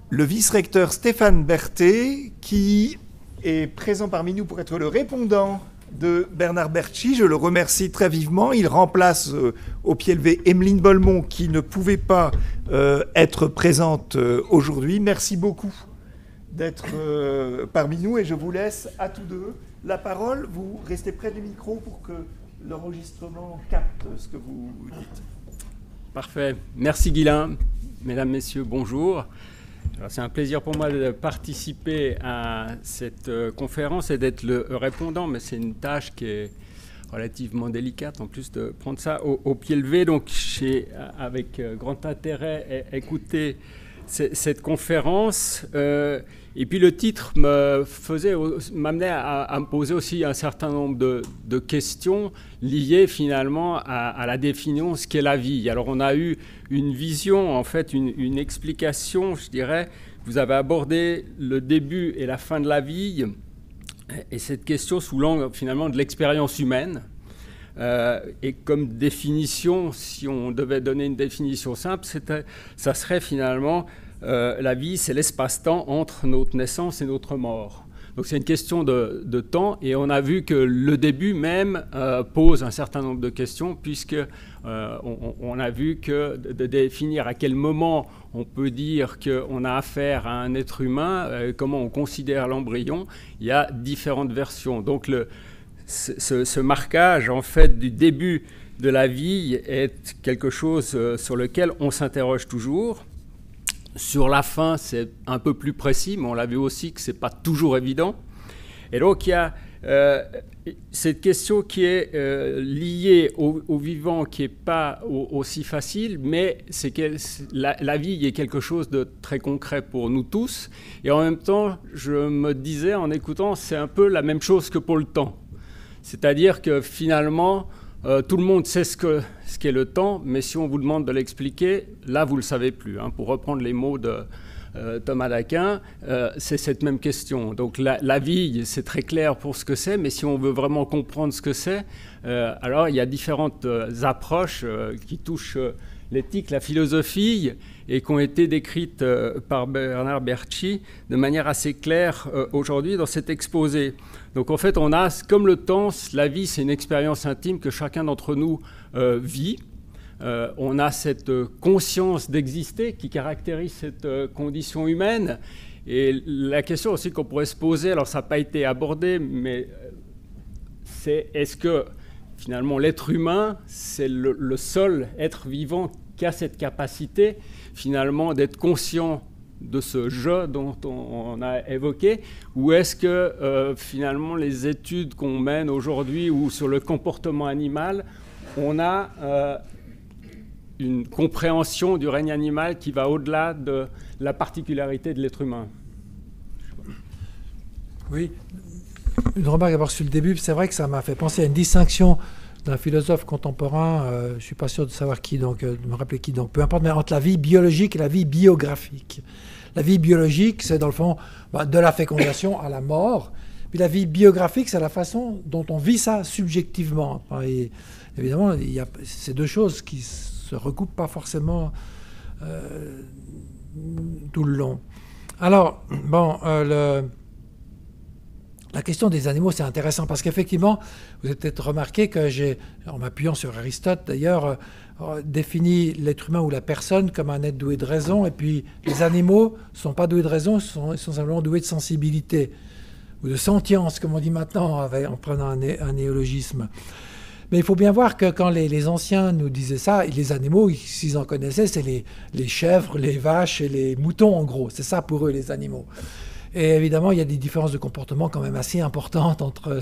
le vice-recteur Stéphane Berthet qui est présent parmi nous pour être le répondant de Bernard Bertschi. Je le remercie très vivement. Il remplace au pied levé Emeline Bolmont qui ne pouvait pas être présente aujourd'hui. Merci beaucoup d'être parmi nous et je vous laisse à tous deux la parole. Vous restez près du micro pour que l'enregistrement capte ce que vous dites. Parfait. Merci Guylain. Mesdames, Messieurs, bonjour. C'est un plaisir pour moi de participer à cette conférence et d'être le répondant, mais c'est une tâche qui est relativement délicate, en plus de prendre ça au pied levé. Donc j'ai, avec grand intérêt, écouté cette conférence. Et puis le titre m'amenait à me poser aussi un certain nombre de questions liées finalement à la définition de ce qu'est la vie. Alors on a eu une vision, en fait, une explication, je dirais. Vous avez abordé le début et la fin de la vie et cette question sous l'angle finalement de l'expérience humaine. Et comme définition, si on devait donner une définition simple, ça serait finalement la vie, c'est l'espace-temps entre notre naissance et notre mort. Donc c'est une question de temps et on a vu que le début même pose un certain nombre de questions puisque on a vu que de définir à quel moment on peut dire qu'on a affaire à un être humain, comment on considère l'embryon, il y a différentes versions. Donc ce marquage en fait du début de la vie est quelque chose sur lequel on s'interroge toujours. Sur la fin, c'est un peu plus précis, mais on l'a vu aussi que ce n'est pas toujours évident. Et donc, il y a cette question qui est liée au vivant, qui n'est pas aussi facile, mais c'est que la vie est quelque chose de très concret pour nous tous. Et en même temps, je me disais, en écoutant, c'est un peu la même chose que pour le temps. C'est-à-dire que finalement, tout le monde sait ce qu'est le temps, mais si on vous demande de l'expliquer, là, vous ne le savez plus. Hein. Pour reprendre les mots de Thomas d'Aquin, c'est cette même question. Donc la vie, c'est très clair pour ce que c'est, mais si on veut vraiment comprendre ce que c'est, alors il y a différentes approches qui touchent l'éthique, la philosophie, et qui ont été décrites par Bernard Bertschi de manière assez claire aujourd'hui dans cet exposé. Donc en fait, on a, comme le temps, la vie, c'est une expérience intime que chacun d'entre nous vit. On a cette conscience d'exister qui caractérise cette condition humaine. Et la question aussi qu'on pourrait se poser, alors ça n'a pas été abordé, mais c'est est-ce que finalement l'être humain, c'est le seul être vivant qui a cette capacité finalement d'être conscient de ce jeu dont on a évoqué, ou est-ce que finalement les études qu'on mène aujourd'hui ou sur le comportement animal, on a une compréhension du règne animal qui va au-delà de la particularité de l'être humain? Oui, une remarque d'abord sur le début, c'est vrai que ça m'a fait penser à une distinction d'un philosophe contemporain, je ne suis pas sûr de savoir qui, donc de me rappeler qui, donc peu importe, mais entre la vie biologique et la vie biographique. La vie biologique, c'est dans le fond de la fécondation à la mort, puis la vie biographique, c'est la façon dont on vit ça subjectivement. Et évidemment, il y a ces deux choses qui se recoupent pas forcément tout le long. Alors, bon, la question des animaux, c'est intéressant parce qu'effectivement, vous avez peut-être remarqué que j'ai, en m'appuyant sur Aristote d'ailleurs, défini l'être humain ou la personne comme un être doué de raison, et puis les animaux ne sont pas doués de raison, ils sont simplement doués de sensibilité, ou de sentience, comme on dit maintenant, en prenant un néologisme. Mais il faut bien voir que quand les anciens nous disaient ça, les animaux, s'ils en connaissaient, c'est les chèvres, les vaches et les moutons, en gros. C'est ça pour eux, les animaux. Et évidemment, il y a des différences de comportement quand même assez importantes entre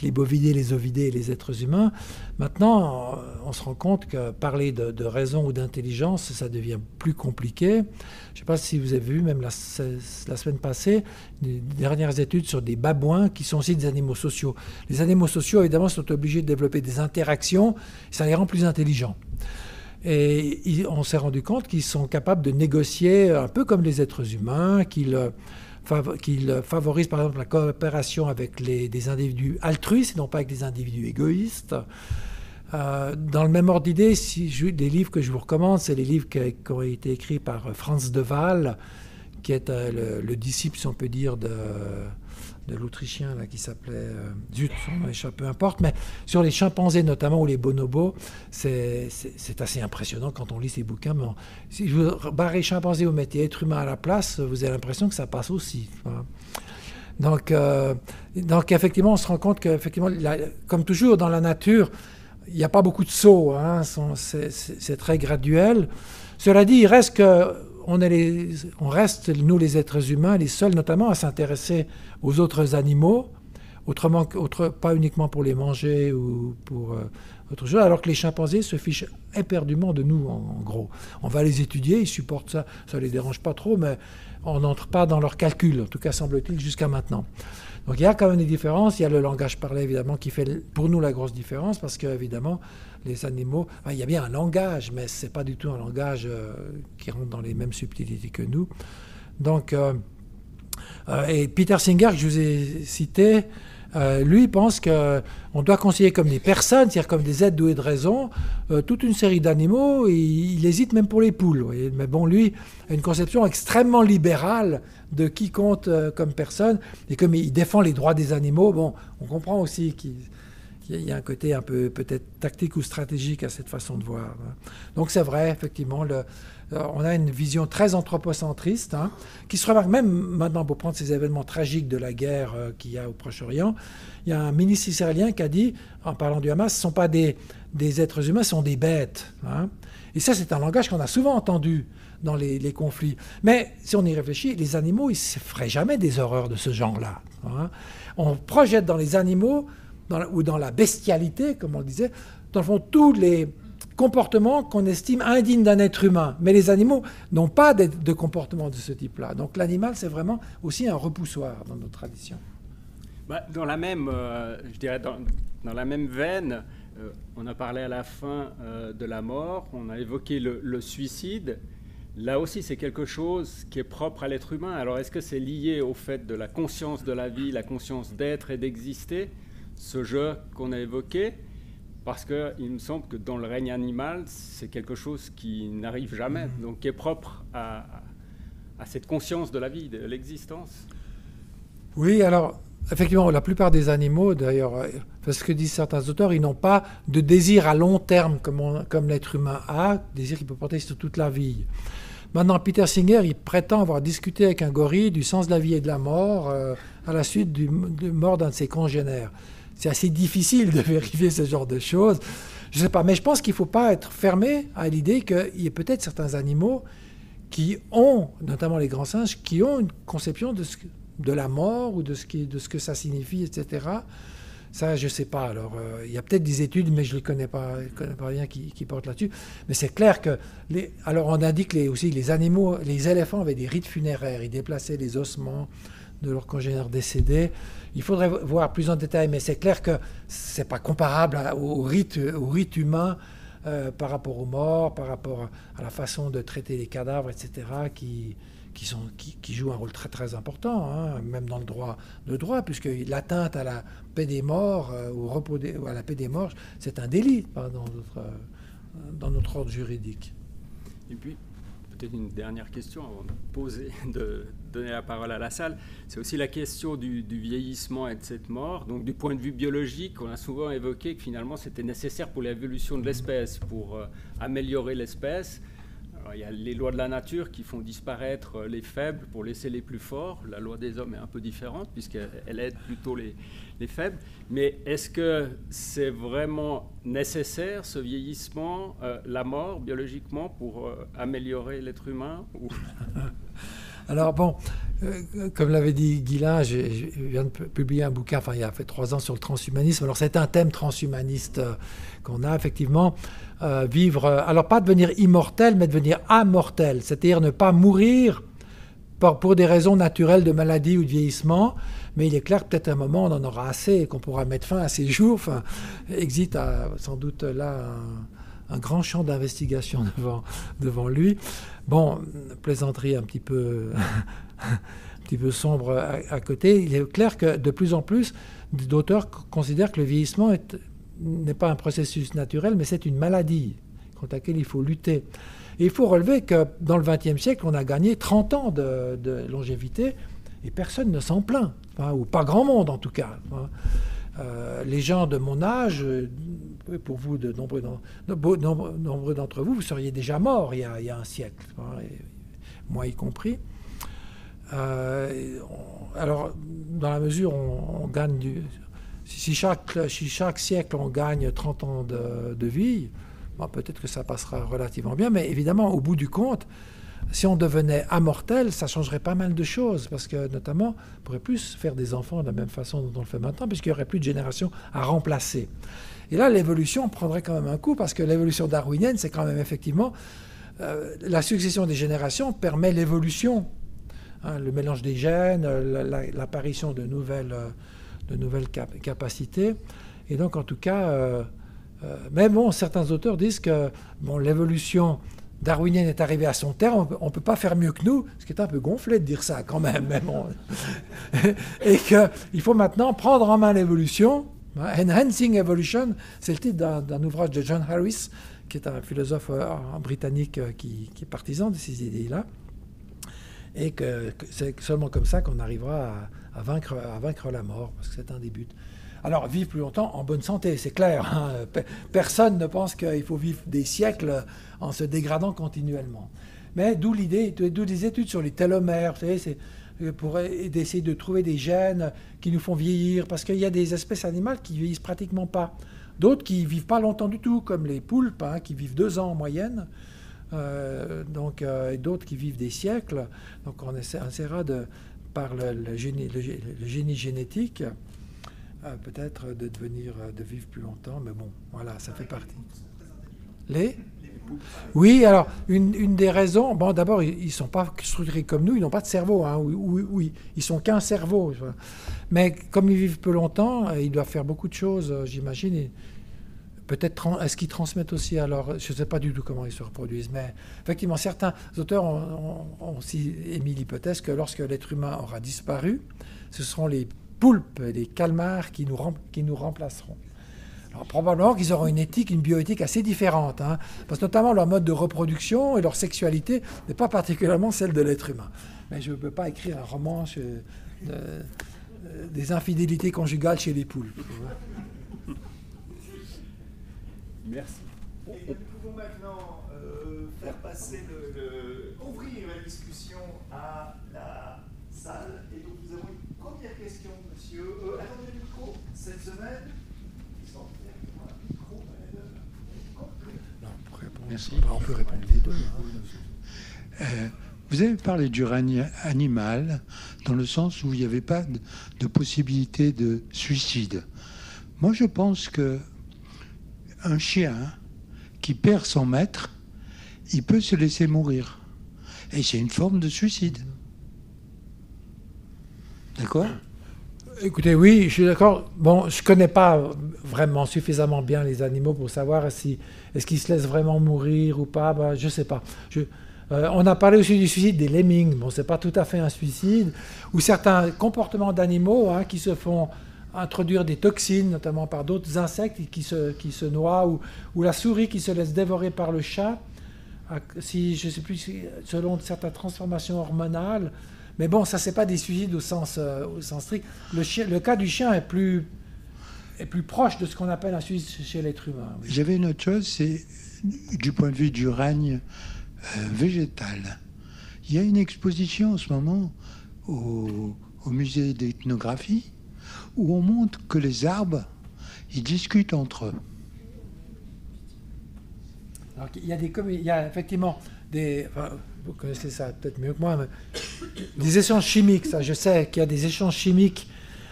les bovidés, les ovidés et les êtres humains. Maintenant, on se rend compte que parler de raison ou d'intelligence, ça devient plus compliqué. Je ne sais pas si vous avez vu, même la semaine passée, des dernières études sur des babouins qui sont aussi des animaux sociaux. Les animaux sociaux, évidemment, sont obligés de développer des interactions, ça les rend plus intelligents. Et on s'est rendu compte qu'ils sont capables de négocier un peu comme les êtres humains, qu'ils favorisent par exemple la coopération avec des individus altruistes et non pas avec des individus égoïstes. Dans le même ordre d'idée, des livres que je vous recommande, c'est les livres qui ont été écrits par Franz de Waal, qui est le disciple, si on peut dire, de l'Autrichien là, qui s'appelait... zut, son nom échappe, peu importe, mais sur les chimpanzés notamment, ou les bonobos, c'est assez impressionnant quand on lit ces bouquins. Mais si vous barrez chimpanzé, vous mettez être humain à la place, vous avez l'impression que ça passe aussi. Voilà. Donc effectivement, on se rend compte que, comme toujours dans la nature, il n'y a pas beaucoup de sauts, hein, c'est très graduel. Cela dit, il reste que... On reste, nous les êtres humains, les seuls notamment à s'intéresser aux autres animaux, pas uniquement pour les manger ou pour autre chose, alors que les chimpanzés se fichent éperdument de nous, en gros. On va les étudier, ils supportent ça, ça ne les dérange pas trop, mais on n'entre pas dans leurs calculs, en tout cas semble-t-il jusqu'à maintenant. Donc il y a quand même des différences, il y a le langage parlé évidemment qui fait pour nous la grosse différence, parce qu'évidemment, les animaux, il y a bien un langage, mais ce n'est pas du tout un langage qui rentre dans les mêmes subtilités que nous. Donc, et Peter Singer, que je vous ai cité, lui pense qu'on doit considérer comme des personnes, c'est-à-dire comme des êtres doués de raison, toute une série d'animaux, et il hésite même pour les poules. Voyez. Mais bon, lui a une conception extrêmement libérale de qui compte comme personne, et comme il défend les droits des animaux, bon, on comprend aussi qu'il y a un côté un peu peut-être tactique ou stratégique à cette façon de voir. Donc c'est vrai, effectivement, on a une vision très anthropocentriste, hein, qui se remarque même maintenant pour prendre ces événements tragiques de la guerre qu'il y a au Proche-Orient. Il y a un ministre israélien qui a dit, en parlant du Hamas, ce ne sont pas des êtres humains, ce sont des bêtes. Hein. Et ça, c'est un langage qu'on a souvent entendu dans les conflits. Mais si on y réfléchit, les animaux, ils ne se feraient jamais des horreurs de ce genre-là. Hein. On projette dans les animaux... ou dans la bestialité, comme on le disait, dans le fond, tous les comportements qu'on estime indignes d'un être humain. Mais les animaux n'ont pas de comportement de ce type-là. Donc l'animal, c'est vraiment aussi un repoussoir dans nos traditions. Dans la même, je dirais, dans la même veine, on a parlé à la fin de la mort, on a évoqué le suicide. Là aussi, c'est quelque chose qui est propre à l'être humain. Alors, est-ce que c'est lié au fait de la conscience de la vie, la conscience d'être et d'exister, ce jeu qu'on a évoqué, parce qu'il me semble que dans le règne animal, c'est quelque chose qui n'arrive jamais, donc qui est propre à cette conscience de la vie, de l'existence. Oui, alors, effectivement, la plupart des animaux, d'ailleurs, parce que disent certains auteurs, ils n'ont pas de désir à long terme comme l'être humain a, désir qui peut porter sur toute la vie. Maintenant, Peter Singer, il prétend avoir discuté avec un gorille du sens de la vie et de la mort à la suite de mort d'un de ses congénères. C'est assez difficile de vérifier ce genre de choses. Je ne sais pas, mais je pense qu'il ne faut pas être fermé à l'idée qu'il y ait peut-être certains animaux qui ont, notamment les grands singes, qui ont une conception de la mort ou de ce que ça signifie, etc. Ça, je ne sais pas. Alors, il y a peut-être des études, mais je ne connais pas rien qui portent là-dessus. Mais c'est clair que... Alors, on indique aussi les animaux, les éléphants avaient des rites funéraires. Ils déplaçaient les ossements de leurs congénères décédés. Il faudrait voir plus en détail, mais c'est clair que ce n'est pas comparable au rite humain par rapport aux morts, par rapport à la façon de traiter les cadavres, etc., qui jouent un rôle très très important, hein, même dans le droit, puisque l'atteinte à la paix des morts, au repos ou à la paix des morts, c'est un délit dans notre ordre juridique. Et puis, peut-être une dernière question avant de donner la parole à la salle. C'est aussi la question du vieillissement et de cette mort. Donc, du point de vue biologique, on a souvent évoqué que finalement, c'était nécessaire pour l'évolution de l'espèce, pour améliorer l'espèce. Alors, il y a les lois de la nature qui font disparaître les faibles pour laisser les plus forts. La loi des hommes est un peu différente puisqu'elle aide plutôt les faibles. Mais est-ce que c'est vraiment nécessaire, ce vieillissement, la mort biologiquement, pour améliorer l'être humain ou... Alors bon, comme l'avait dit Guilain, je viens de publier un bouquin, enfin il y a fait 3 ans sur le transhumanisme. Alors c'est un thème transhumaniste qu'on a effectivement, vivre, alors pas devenir immortel, mais devenir amortel, c'est-à-dire ne pas mourir pour des raisons naturelles de maladie ou de vieillissement. Mais il est clair que peut-être à un moment on en aura assez et qu'on pourra mettre fin à ces jours. Enfin, Exit a sans doute là un grand champ d'investigation devant lui. Bon, plaisanterie un petit peu sombre à côté. Il est clair que de plus en plus d'auteurs considèrent que le vieillissement n'est pas un processus naturel, mais c'est une maladie contre laquelle il faut lutter. Et il faut relever que dans le XXe siècle, on a gagné 30 ans de longévité et personne ne s'en plaint, ou pas grand monde en tout cas. Les gens de mon âge, pour vous, de nombreux d'entre vous, vous seriez déjà morts il y a un siècle, moi y compris. Alors, dans la mesure où on gagne si chaque siècle on gagne 30 ans de vie, bon, peut-être que ça passera relativement bien, mais évidemment, au bout du compte, si on devenait immortel, ça changerait pas mal de choses, parce que notamment, on pourrait plus faire des enfants de la même façon dont on le fait maintenant, puisqu'il n'y aurait plus de génération à remplacer. Et là, l'évolution prendrait quand même un coup, parce que l'évolution darwinienne, c'est quand même effectivement la succession des générations permet l'évolution, le mélange des gènes, l'apparition de nouvelles capacités. Et donc, en tout cas, mais bon, certains auteurs disent que bon, l'évolution darwinienne est arrivée à son terme, on ne peut pas faire mieux que nous, ce qui est un peu gonflé de dire ça quand même. Mais bon. Et qu'il faut maintenant prendre en main l'évolution. Enhancing Evolution, c'est le titre d'un ouvrage de John Harris, qui est un philosophe britannique qui est partisan de ces idées-là. Et que c'est seulement comme ça qu'on arrivera à vaincre la mort, parce que c'est un des buts. Alors, vivre plus longtemps en bonne santé, c'est clair. Hein. Personne ne pense qu'il faut vivre des siècles en se dégradant continuellement. Mais d'où des études sur les télomères, vous savez, c'est pour essayer de trouver des gènes qui nous font vieillir, parce qu'il y a des espèces animales qui vieillissent pratiquement pas. D'autres qui vivent pas longtemps du tout, comme les poulpes, qui vivent 2 ans en moyenne. Et d'autres qui vivent des siècles. Donc on essaiera par le génie génétique, peut-être de vivre plus longtemps, mais bon, voilà, ça fait partie. Oui, alors, une des raisons, bon, d'abord, ils ne sont pas structurés comme nous, ils n'ont pas de cerveau, oui, ils sont qu'un cerveau. Mais comme ils vivent peu longtemps, ils doivent faire beaucoup de choses, j'imagine. Peut-être, est-ce qu'ils transmettent aussi alors, je ne sais pas du tout comment ils se reproduisent, mais effectivement, certains auteurs ont aussi émis l'hypothèse que lorsque l'être humain aura disparu, ce seront les poulpes et les calmars qui nous remplaceront. Alors, probablement qu'ils auront une éthique, une bioéthique assez différente, parce que notamment leur mode de reproduction et leur sexualité n'est pas particulièrement celle de l'être humain. Mais je ne peux pas écrire un roman des infidélités conjugales chez les poulpes. Merci. Et nous pouvons maintenant faire passer ouvrir la discussion à la salle. Et donc nous avons une première question, monsieur. Attendez le micro. Cette semaine, Merci. On peut répondre les deux. Vous avez parlé du règne animal dans le sens où il n'y avait pas de possibilité de suicide. Moi, je pense que un chien qui perd son maître, il peut se laisser mourir. Et c'est une forme de suicide. D'accord ? Écoutez, oui, je suis d'accord. Bon, je ne connais pas vraiment suffisamment bien les animaux pour savoir est-ce qu'ils se laissent vraiment mourir ou pas. Ben, je ne sais pas. On a parlé aussi du suicide des lemmings. Bon, ce n'est pas tout à fait un suicide. Ou certains comportements d'animaux qui se font introduire des toxines, notamment par d'autres insectes qui se noient, ou la souris qui se laisse dévorer par le chat, je ne sais plus, selon certaines transformations hormonales. Mais bon, ça, c'est pas des suicides au sens strict. Le cas du chien est plus proche de ce qu'on appelle un suicide chez l'être humain. Oui. J'avais une autre chose, c'est du point de vue du règne végétal. Il y a une exposition en ce moment au musée d'ethnographie où on montre que les arbres, ils discutent entre eux. Alors, il y a effectivement vous connaissez ça peut-être mieux que moi, mais des échanges chimiques, ça, je sais qu'il y a des échanges chimiques.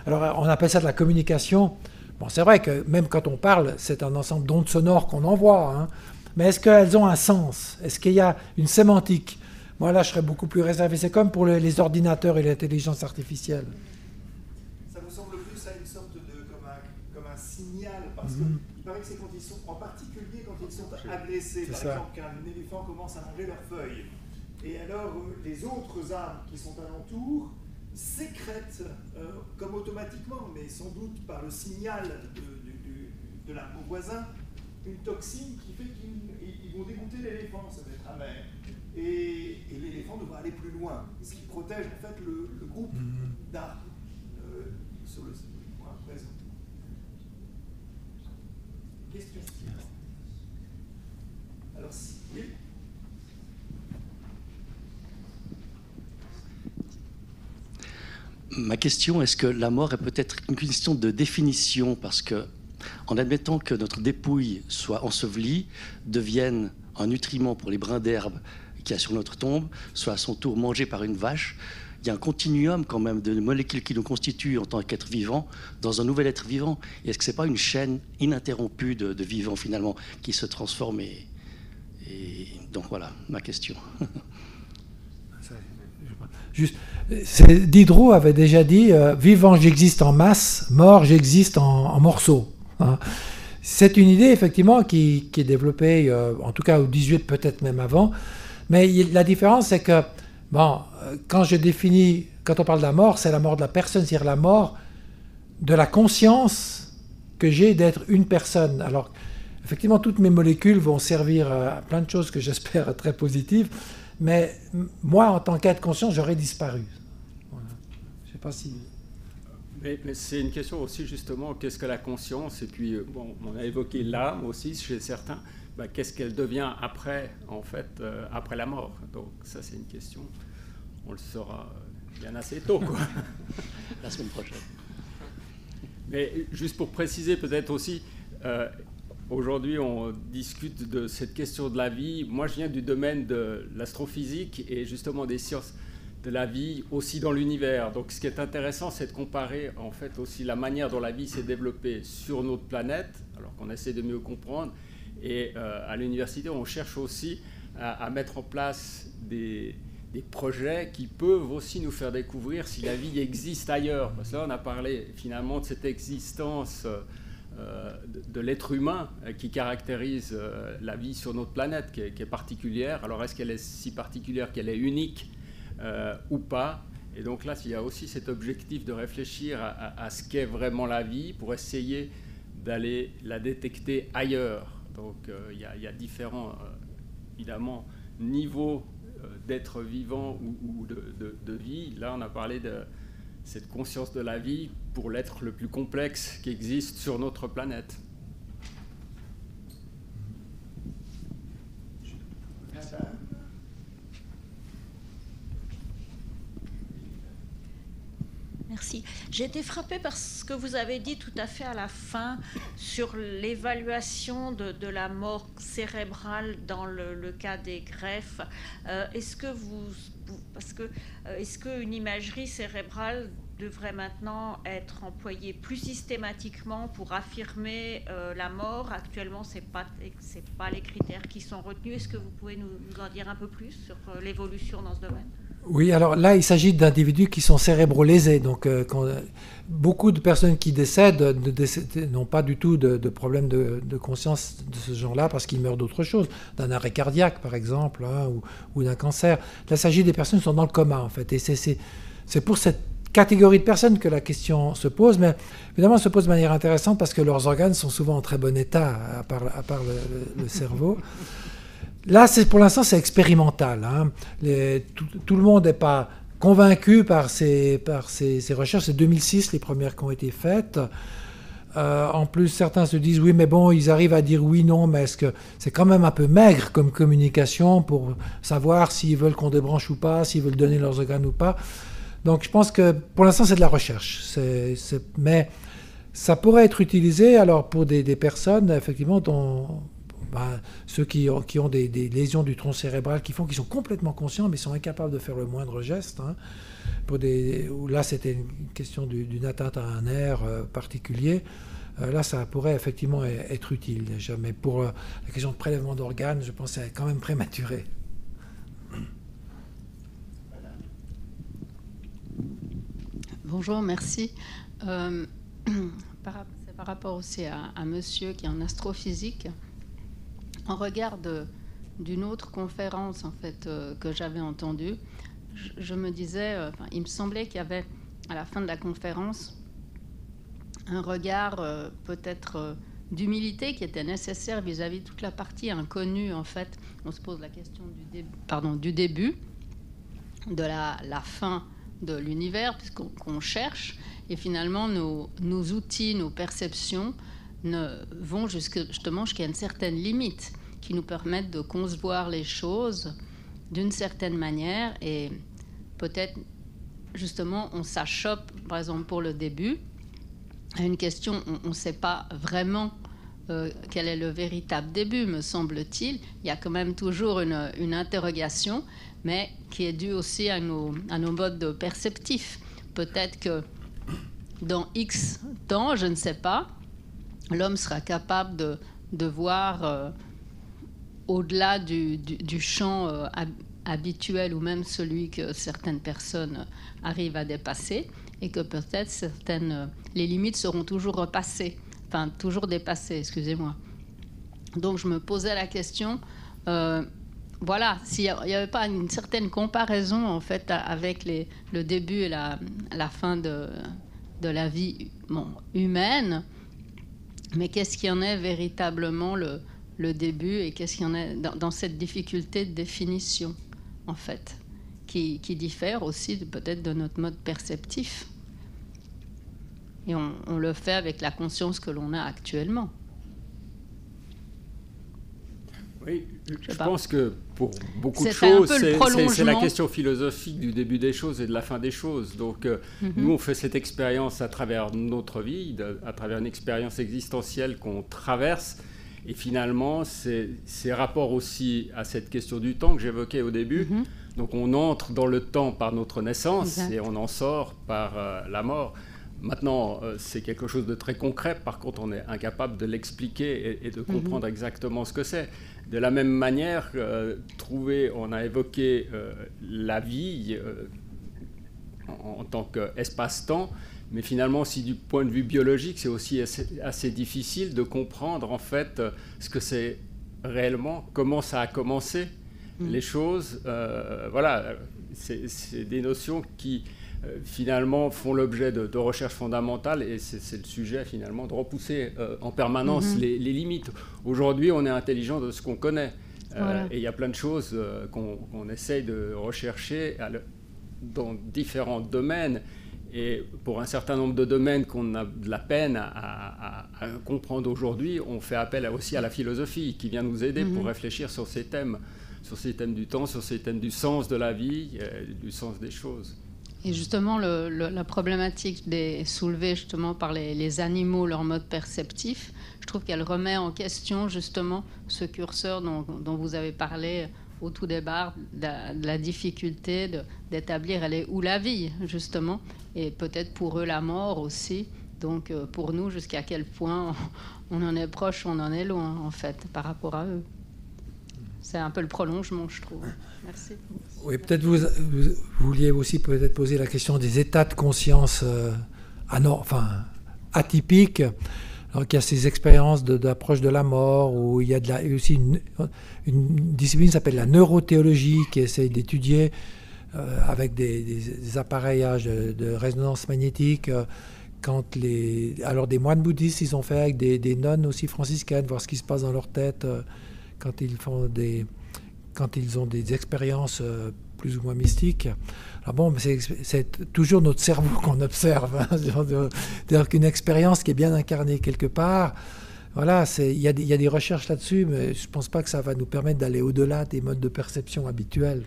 Alors, on appelle ça de la communication. Bon, c'est vrai que même quand on parle, c'est un ensemble d'ondes sonores qu'on envoie, hein. Mais est-ce qu'elles ont un sens? Est-ce qu'il y a une sémantique? Moi, là, je serais beaucoup plus réservé. C'est comme pour les ordinateurs et l'intelligence artificielle. Ça vous semble plus à une sorte de comme un signal, parce qu'il paraît que c'est quand ils sont, en particulier quand ils sont agressés, par exemple qu'un éléphant commence à manger leurs feuilles, et alors les autres arbres qui sont alentours sécrètent comme automatiquement, mais sans doute par le signal de l'arbre voisin, une toxine qui fait qu'ils vont dégoûter l'éléphant, ça va être amer. Et l'éléphant devra aller plus loin, ce qui protège en fait le groupe d'arbres sur le point présent. Question. Alors, oui. Ma question, est-ce que la mort est peut-être une question de définition, parce que, en admettant que notre dépouille soit ensevelie, devienne un nutriment pour les brins d'herbe qu'il y a sur notre tombe, soit à son tour mangé par une vache, il y a un continuum quand même de molécules qui nous constituent en tant qu'être vivant dans un nouvel être vivant. Et est-ce que ce n'est pas une chaîne ininterrompue de vivants finalement qui se transforme et donc voilà ma question. Juste, Diderot avait déjà dit vivant j'existe en masse, mort j'existe en morceaux. Hein. C'est une idée effectivement qui est développée, en tout cas au 18, peut-être même avant. Mais la différence, c'est que quand on parle de la mort, c'est la mort de la personne, c'est-à-dire la mort de la conscience que j'ai d'être une personne. Alors, effectivement, toutes mes molécules vont servir à plein de choses que j'espère très positives, mais moi, en tant qu'être conscient, j'aurais disparu. Voilà. Je ne sais pas si... Mais c'est une question aussi, justement, qu'est-ce que la conscience? Et puis, bon, on a évoqué l'âme aussi, chez certains. Qu'est-ce qu'elle devient après, en fait, après la mort? Donc ça, c'est une question. On le saura bien assez tôt, quoi. La semaine prochaine. Mais juste pour préciser peut-être aussi, aujourd'hui, on discute de cette question de la vie. Moi, je viens du domaine de l'astrophysique et justement des sciences de la vie aussi dans l'univers. Donc ce qui est intéressant, c'est de comparer en fait aussi la manière dont la vie s'est développée sur notre planète, alors qu'on essaie de mieux comprendre. Et à l'université, on cherche aussi à mettre en place des projets qui peuvent aussi nous faire découvrir si la vie existe ailleurs. Parce que là, on a parlé finalement de cette existence de l'être humain qui caractérise la vie sur notre planète, qui est particulière. Alors, est-ce qu'elle est si particulière qu'elle est unique ou pas? Et donc là, il y a aussi cet objectif de réfléchir à ce qu'est vraiment la vie pour essayer d'aller la détecter ailleurs. Donc il y a différents, évidemment, niveaux d'être vivant ou de vie. Là, on a parlé de cette conscience de la vie pour l'être le plus complexe qui existe sur notre planète. Merci. J'ai été frappée par ce que vous avez dit tout à fait à la fin sur l'évaluation de la mort cérébrale dans le cas des greffes. Est-ce qu'une imagerie cérébrale devrait maintenant être employée plus systématiquement pour affirmer la mort? Actuellement, c'est pas les critères qui sont retenus. Est-ce que vous pouvez nous en dire un peu plus sur l'évolution dans ce domaine? Oui, alors là, il s'agit d'individus qui sont cérébro-lésés. Donc, beaucoup de personnes qui décèdent n'ont pas du tout de problème de conscience de ce genre-là parce qu'ils meurent d'autre chose, d'un arrêt cardiaque, par exemple, hein, ou d'un cancer. Là, il s'agit des personnes qui sont dans le coma, en fait. Et c'est pour cette catégorie de personnes que la question se pose, mais évidemment, elle se pose de manière intéressante parce que leurs organes sont souvent en très bon état, à part le cerveau. Là, pour l'instant, c'est expérimental. Hein. Tout le monde n'est pas convaincu par ces recherches. C'est 2006 les premières qui ont été faites. En plus, certains se disent oui, mais bon, ils arrivent à dire oui, non, mais est-ce que c'est quand même un peu maigre comme communication pour savoir s'ils veulent qu'on débranche ou pas, s'ils veulent donner leurs organes ou pas. Donc, je pense que pour l'instant, c'est de la recherche. Mais ça pourrait être utilisé alors pour des personnes, effectivement, dont ceux qui ont des lésions du tronc cérébral qui font qu'ils sont complètement conscients mais sont incapables de faire le moindre geste. Hein, là, c'était une question d'une atteinte à un nerf particulier. Là, ça pourrait effectivement être utile déjà. Mais pour la question de prélèvement d'organes, je pense que c'est quand même prématuré. Bonjour, merci. C'est par rapport aussi à monsieur qui est en astrophysique. En regard d'une autre conférence en fait, que j'avais entendue, je me disais, il me semblait qu'il y avait à la fin de la conférence un regard peut-être d'humilité qui était nécessaire vis-à-vis de toute la partie inconnue. En fait, on se pose la question du début, de la fin de l'univers, puisqu'on cherche, et finalement nos outils, nos perceptions vont justement jusqu'à une certaine limite qui nous permettent de concevoir les choses d'une certaine manière, et peut-être justement on s'achoppe, par exemple pour le début, à une question, on ne sait pas vraiment quel est le véritable début, me semble-t-il. Il y a quand même toujours une interrogation, mais qui est due aussi à nos modes perceptifs. Peut-être que dans X temps, je ne sais pas, l'homme sera capable de voir au-delà du champ habituel ou même celui que certaines personnes arrivent à dépasser, et que peut-être les limites seront toujours repassées, enfin toujours dépassées, excusez-moi. Donc je me posais la question, voilà, s'il n'y avait pas une certaine comparaison en fait avec le début et la fin de la vie humaine, mais qu'est-ce qui en est véritablement le début, et qu'est-ce qu'il y en a dans cette difficulté de définition, en fait, qui diffère aussi peut-être de notre mode perceptif. Et on le fait avec la conscience que l'on a actuellement. Oui, je pense que pour beaucoup de C'était un choses, peu le prolongement. c'est la question philosophique du début des choses et de la fin des choses. Donc, nous, on fait cette expérience à travers notre vie, à travers une expérience existentielle qu'on traverse. Et finalement, c'est rapport aussi à cette question du temps que j'évoquais au début. Donc, on entre dans le temps par notre naissance, exact, et on en sort par la mort. Maintenant, c'est quelque chose de très concret. Par contre, on est incapable de l'expliquer et de comprendre exactement ce que c'est. De la même manière, on a évoqué la vie en tant qu'espace-temps, mais finalement, aussi du point de vue biologique, c'est aussi assez difficile de comprendre en fait ce que c'est réellement, comment ça a commencé, les choses. Voilà, c'est des notions qui finalement font l'objet de recherches fondamentales, et c'est le sujet finalement de repousser en permanence les limites. Aujourd'hui, on est intelligent de ce qu'on connaît, voilà, et il y a plein de choses qu'on essaye de rechercher dans différents domaines, et pour un certain nombre de domaines qu'on a de la peine à comprendre aujourd'hui, on fait appel aussi à la philosophie qui vient nous aider pour réfléchir sur ces thèmes du temps, sur ces thèmes du sens de la vie, du sens des choses. Et justement, la problématique soulevée justement par les animaux, leur mode perceptif, je trouve qu'elle remet en question justement ce curseur dont vous avez parlé au tout départ, de la difficulté d'établir elle est où la vie, justement, et peut-être pour eux la mort aussi. Donc pour nous, jusqu'à quel point on en est proche, on en est loin, en fait, par rapport à eux. C'est un peu le prolongement, je trouve. Merci. Oui, peut-être vous vouliez aussi peut-être poser la question des états de conscience atypiques. Alors qu'il y a ces expériences d'approche de la mort, où il y a aussi une discipline qui s'appelle la neurothéologie, qui essaie d'étudier avec des appareillages de résonance magnétique. Alors des moines bouddhistes, ils ont fait avec des nonnes aussi franciscaines, voir ce qui se passe dans leur tête quand ils ont des expériences plus ou moins mystiques. Alors bon, c'est toujours notre cerveau qu'on observe. Hein, c'est-à-dire qu'une expérience qui est bien incarnée quelque part, voilà, il y a des recherches là-dessus, mais je ne pense pas que ça va nous permettre d'aller au-delà des modes de perception habituels.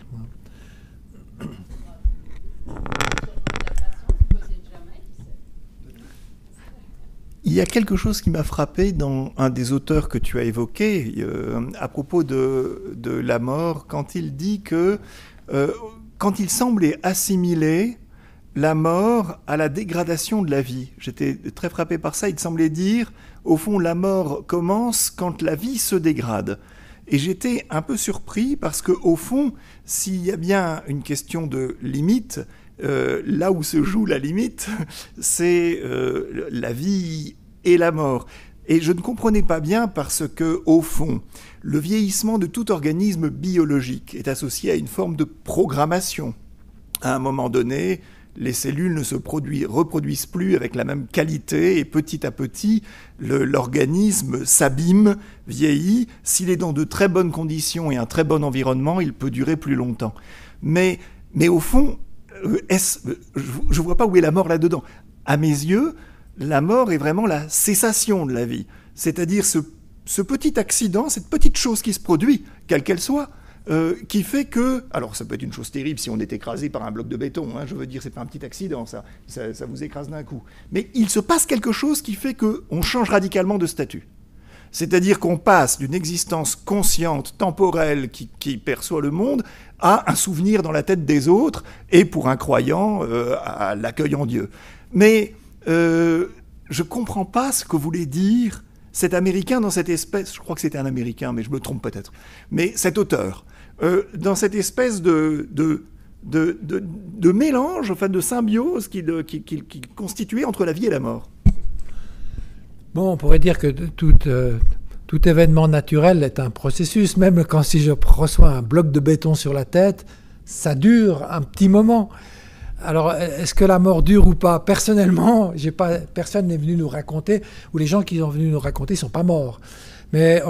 il y a quelque chose qui m'a frappé dans un des auteurs que tu as évoqué à propos de la mort, quand il dit que, quand il semblait assimiler la mort à la dégradation de la vie. J'étais très frappé par ça. Il semblait dire, au fond, la mort commence quand la vie se dégrade. Et j'étais un peu surpris parce qu'au fond, s'il y a bien une question de limite, là où se joue la limite, c'est la vie et la mort. Et je ne comprenais pas bien parce que, au fond, le vieillissement de tout organisme biologique est associé à une forme de programmation. À un moment donné, les cellules ne se reproduisent plus avec la même qualité et petit à petit, l'organisme s'abîme, vieillit. S'il est dans de très bonnes conditions et un très bon environnement, il peut durer plus longtemps. Mais au fond, je ne vois pas où est la mort là-dedans. À mes yeux, la mort est vraiment la cessation de la vie. C'est-à-dire ce petit accident, cette petite chose qui se produit, quelle qu'elle soit, qui fait que... Alors, ça peut être une chose terrible si on est écrasé par un bloc de béton. Hein, je veux dire, c'est pas un petit accident, ça vous écrase d'un coup. Mais il se passe quelque chose qui fait qu'on change radicalement de statut. C'est-à-dire qu'on passe d'une existence consciente, temporelle, qui perçoit le monde, à un souvenir dans la tête des autres, et pour un croyant, à l'accueil en Dieu. Mais je ne comprends pas ce que voulait dire cet Américain dans cette espèce... Je crois que c'était un Américain, mais je me trompe peut-être. Mais cet auteur... dans cette espèce de mélange, enfin de symbiose qui constituait entre la vie et la mort. Bon, on pourrait dire que tout événement naturel est un processus. Même quand si je reçois un bloc de béton sur la tête, ça dure un petit moment. Alors, est-ce que la mort dure ou pas? Personnellement, personne n'est venu nous raconter, ou les gens qui sont venus nous raconter ne sont pas morts. Mais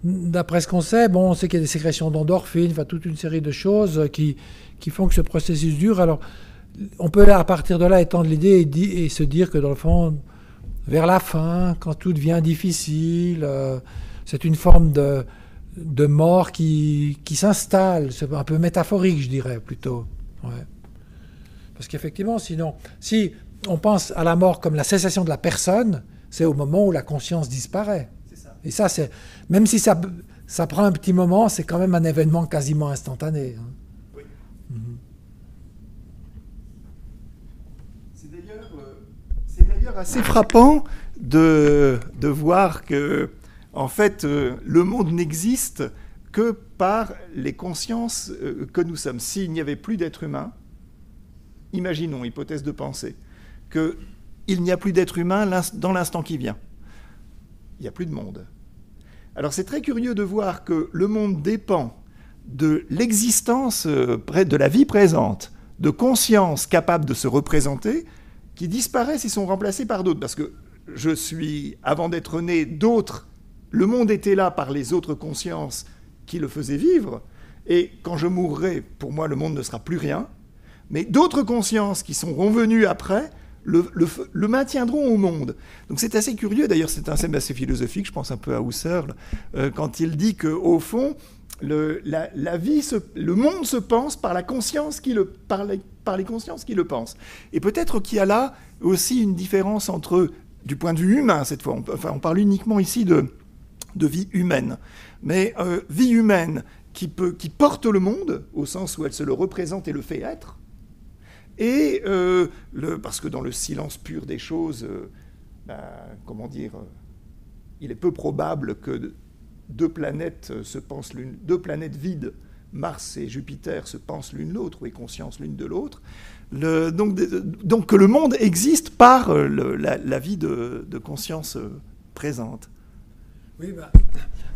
d'après ce qu'on sait, on sait qu'il y a des sécrétions d'endorphines, enfin toute une série de choses qui font que ce processus dure. Alors, on peut à partir de là étendre l'idée et se dire que dans le fond, vers la fin, quand tout devient difficile, c'est une forme de mort qui s'installe. C'est un peu métaphorique, je dirais, plutôt. Ouais. Parce qu'effectivement, sinon, si on pense à la mort comme la cessation de la personne, c'est au moment où la conscience disparaît. Et ça, même si ça prend un petit moment, c'est quand même un événement quasiment instantané. Hein. Oui. C'est d'ailleurs assez frappant de voir que, en fait, le monde n'existe que par les consciences que nous sommes. S'il n'y avait plus d'êtres humains, imaginons, hypothèse de pensée, qu'il n'y a plus d'êtres humains dans l'instant qui vient. Il n'y a plus de monde. Alors c'est très curieux de voir que le monde dépend de l'existence de la vie présente, de consciences capables de se représenter, qui disparaissent et sont remplacées par d'autres. Parce que avant d'être né, le monde était là par les autres consciences qui le faisaient vivre, et quand je mourrai, pour moi, le monde ne sera plus rien, mais d'autres consciences qui seront venues après le maintiendront au monde. Donc c'est assez curieux, d'ailleurs c'est un thème assez philosophique, je pense un peu à Husserl, quand il dit qu'au fond, la vie, le monde se pense par la conscience par les consciences qui le pensent. Et peut-être qu'il y a là aussi une différence entre, du point de vue humain cette fois, on parle uniquement ici de vie humaine, mais vie humaine qui porte le monde, au sens où elle se le représente et le fait être, et parce que dans le silence pur des choses, il est peu probable que deux planètes vides, Mars et Jupiter, se pensent l'une l'autre, ou aient conscience l'une de l'autre. Donc que le monde existe par la vie de conscience présente. Oui,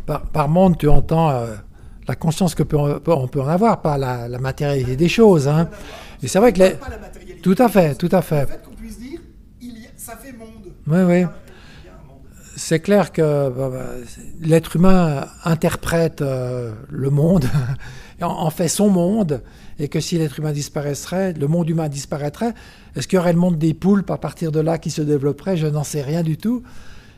par monde, tu entends la conscience qu'on peut en avoir, pas la matérialité des choses. Hein. Et c'est vrai que tout à fait. Le fait qu'on puisse dire, ça fait monde. Oui. C'est clair que l'être humain interprète le monde, en fait son monde, et que si l'être humain disparaîtrait, le monde humain disparaîtrait, est-ce qu'il y aurait le monde des poulpes à partir de là qui se développerait? Je n'en sais rien du tout.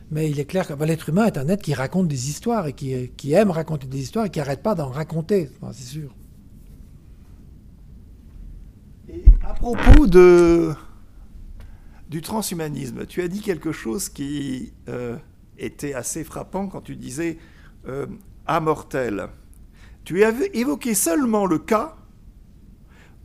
Mais il est clair que l'être humain est un être qui raconte des histoires et qui aime raconter des histoires et qui n'arrête pas d'en raconter, c'est sûr. Et à propos du transhumanisme. Tu as dit quelque chose qui était assez frappant quand tu disais amortel. Tu as évoqué seulement le cas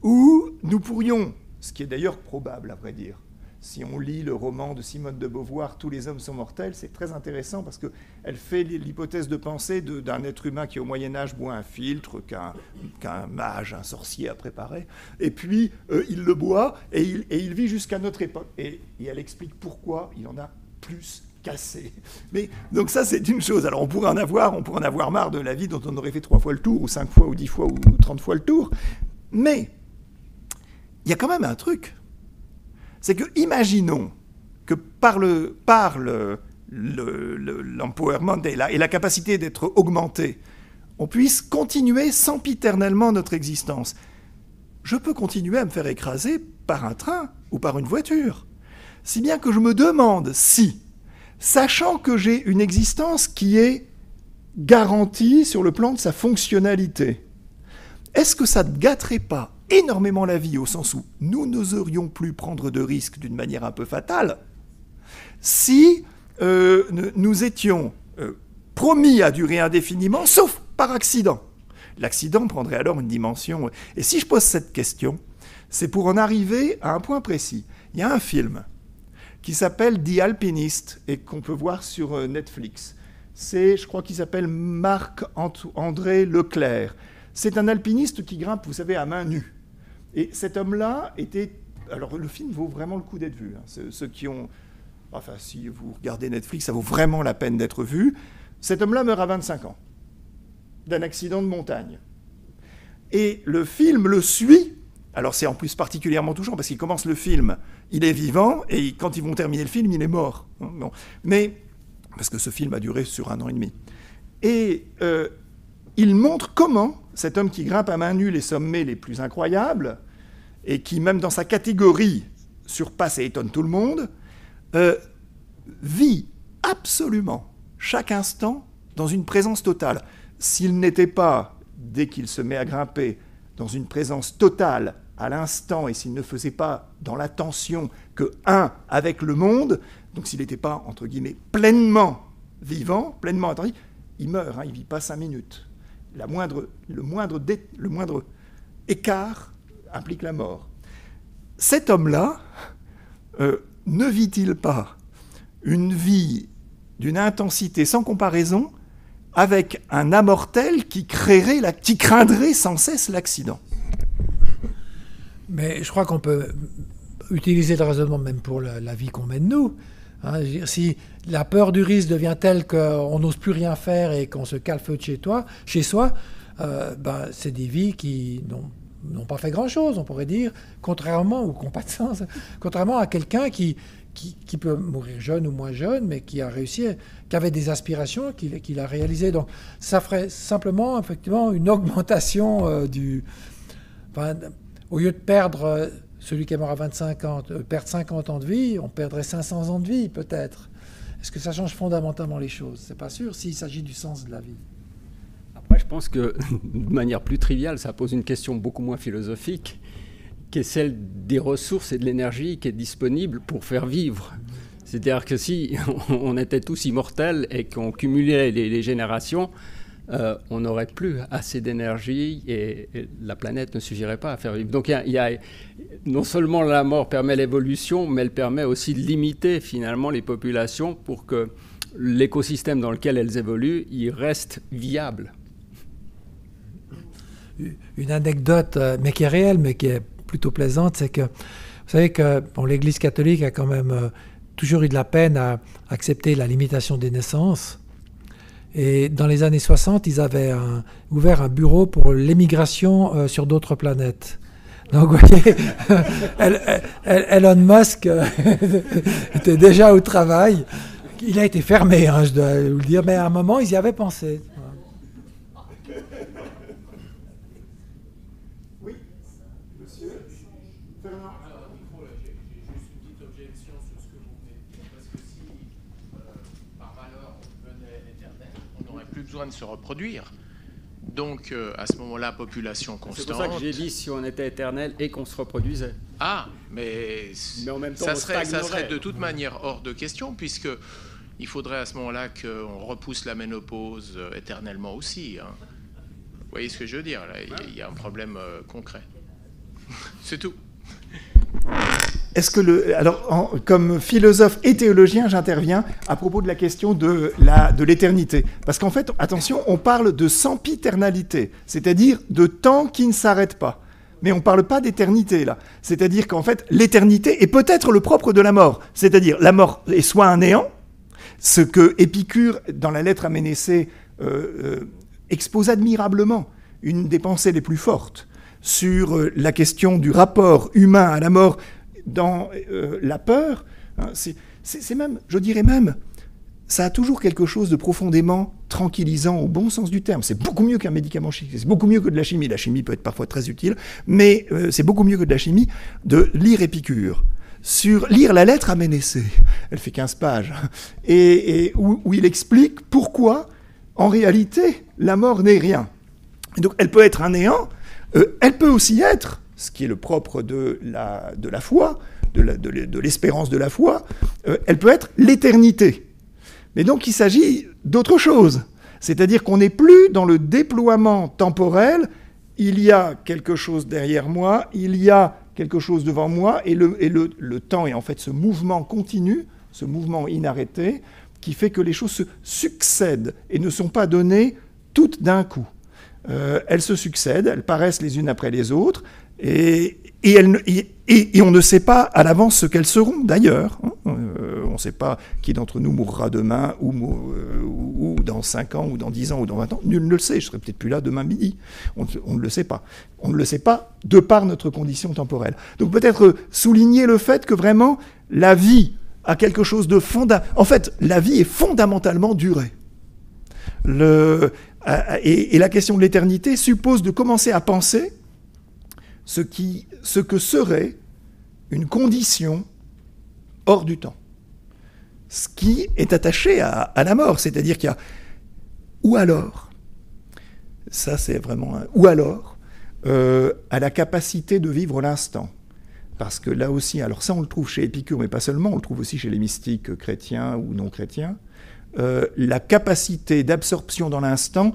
où nous pourrions, ce qui est d'ailleurs probable à vrai dire, si on lit le roman de Simone de Beauvoir, Tous les hommes sont mortels, c'est très intéressant parce qu'elle fait l'hypothèse de pensée d'un être humain qui au Moyen-Âge boit un filtre qu'un mage, un sorcier a préparé, et puis il le boit et il vit jusqu'à notre époque. Et elle explique pourquoi il en a plus cassé. Mais, donc ça c'est une chose. Alors on pourrait en avoir marre de la vie dont on aurait fait 3 fois le tour, ou 5 fois, ou 10 fois, ou 30 fois le tour. Mais il y a quand même un truc. C'est que, imaginons que par l'empowerment et la capacité d'être augmenté, on puisse continuer sempiternellement notre existence. Je peux continuer à me faire écraser par un train ou par une voiture. Si bien que je me demande si, sachant que j'ai une existence qui est garantie sur le plan de sa fonctionnalité, est-ce que ça ne gâterait pas énormément la vie, au sens où nous n'oserions plus prendre de risques d'une manière un peu fatale, si nous étions promis à durer indéfiniment, sauf par accident. L'accident prendrait alors une dimension... Et si je pose cette question, c'est pour en arriver à un point précis. Il y a un film qui s'appelle The Alpinist et qu'on peut voir sur Netflix. Je crois qu'il s'appelle Marc-André Leclerc. C'est un alpiniste qui grimpe, vous savez, à main nue. Et cet homme-là était... Alors, le film vaut vraiment le coup d'être vu. Hein. Ceux qui ont... Enfin, si vous regardez Netflix, ça vaut vraiment la peine d'être vu. Cet homme-là meurt à 25 ans, d'un accident de montagne. Et le film le suit. Alors, c'est en plus particulièrement touchant, parce qu'il commence le film, il est vivant, et quand ils vont terminer le film, il est mort. Bon. Mais, parce que ce film a duré sur 1 an et demi. Et il montre comment cet homme qui grimpe à main nue les sommets les plus incroyables, et qui, même dans sa catégorie, surpasse et étonne tout le monde, vit absolument chaque instant dans une présence totale. S'il n'était pas, dès qu'il se met à grimper, dans une présence totale à l'instant, et s'il ne faisait pas dans l'attention que un avec le monde, donc s'il n'était pas, entre guillemets, pleinement vivant, pleinement attentif, il meurt, hein, il ne vit pas 5 minutes. Le moindre écart implique la mort. Cet homme-là ne vit-il pas une vie d'une intensité sans comparaison avec un amortel qui craindrait sans cesse l'accident? Mais je crois qu'on peut utiliser le raisonnement même pour la vie qu'on mène nous. Hein, si la peur du risque devient telle qu'on n'ose plus rien faire et qu'on se calfeute chez soi, c'est des vies qui n'ont pas fait grand-chose, on pourrait dire, contrairement à quelqu'un qui peut mourir jeune ou moins jeune, mais qui a réussi, qui avait des aspirations, qu'il a réalisées. Donc ça ferait simplement, effectivement, une augmentation au lieu de perdre... celui qui est mort à 25 ans, perdre 50 ans de vie, on perdrait 500 ans de vie, peut-être. Est-ce que ça change fondamentalement les choses? C'est pas sûr, s'il s'agit du sens de la vie. Après, je pense que, de manière plus triviale, ça pose une question beaucoup moins philosophique, qui est celle des ressources et de l'énergie qui est disponible pour faire vivre. C'est-à-dire que si on était tous immortels et qu'on cumulait les générations, on n'aurait plus assez d'énergie et la planète ne suffirait pas à faire vivre. Donc non seulement la mort permet l'évolution, mais elle permet aussi de limiter finalement les populations pour que l'écosystème dans lequel elles évoluent, il reste viable. Une anecdote, mais qui est réelle, mais qui est plutôt plaisante, c'est que vous savez que l'Église catholique a quand même toujours eu de la peine à accepter la limitation des naissances. Et dans les années 60, ils avaient ouvert un bureau pour l'émigration sur d'autres planètes. Donc, vous voyez, Elon Musk était déjà au travail. Il a été fermé, hein, je dois vous le dire, mais à un moment, ils y avaient pensé. Oui, monsieur. J'ai juste une petite objection sur ce que vous venez de dire, parce que si, par malheur, on devenait éternel, on n'aurait plus besoin de se reproduire. Donc, à ce moment-là, population constante. C'est pour ça que j'ai dit si on était éternel et qu'on se reproduisait. Ah, mais en même temps, ça serait de toute manière hors de question, puisque il faudrait à ce moment-là qu'on repousse la ménopause éternellement aussi. Hein. Vous voyez ce que je veux dire? Là, il y a un problème concret. C'est tout. Est-ce que alors, comme philosophe et théologien, j'interviens à propos de la question de l'éternité. Parce qu'en fait, attention, on parle de sempiternalité, c'est-à-dire de temps qui ne s'arrête pas. Mais on ne parle pas d'éternité, là. C'est-à-dire qu'en fait, l'éternité est peut-être le propre de la mort. C'est-à-dire, la mort est soit un néant, ce que Épicure, dans la lettre à Ménécée, expose admirablement, une des pensées les plus fortes, sur la question du rapport humain à la mort dans la peur. Hein, c'est même, je dirais même, ça a toujours quelque chose de profondément tranquillisant au bon sens du terme. C'est beaucoup mieux qu'un médicament chimique, c'est beaucoup mieux que de la chimie. La chimie peut être parfois très utile, mais c'est beaucoup mieux que de la chimie de lire Épicure. Lire la lettre à Ménécée, elle fait 15 pages, et où il explique pourquoi, en réalité, la mort n'est rien. Et donc elle peut être un néant, elle peut aussi être, ce qui est le propre de la foi, de l'espérance de la foi, elle peut être l'éternité. Mais donc il s'agit d'autre chose, c'est-à-dire qu'on n'est plus dans le déploiement temporel, il y a quelque chose derrière moi, il y a quelque chose devant moi, et le temps est en fait ce mouvement continu, ce mouvement inarrêté, qui fait que les choses se succèdent et ne sont pas données toutes d'un coup. Elles se succèdent, elles paraissent les unes après les autres, et on ne sait pas à l'avance ce qu'elles seront, d'ailleurs. On ne sait pas qui d'entre nous mourra demain, ou dans 5 ans, ou dans 10 ans, ou dans 20 ans. Nul ne le sait, je serai peut-être plus là demain midi. On ne le sait pas. On ne le sait pas de par notre condition temporelle. Donc peut-être souligner le fait que vraiment, la vie a quelque chose de fondamental. En fait, la vie est fondamentalement durée. Et la question de l'éternité suppose de commencer à penser ce que serait une condition hors du temps. Ce qui est attaché à la mort, c'est-à-dire qu'il y a ou alors, ça c'est vraiment un ou alors, à la capacité de vivre l'instant. Parce que là aussi, alors ça on le trouve chez Épicure, mais pas seulement, on le trouve aussi chez les mystiques chrétiens ou non chrétiens, la capacité d'absorption dans l'instant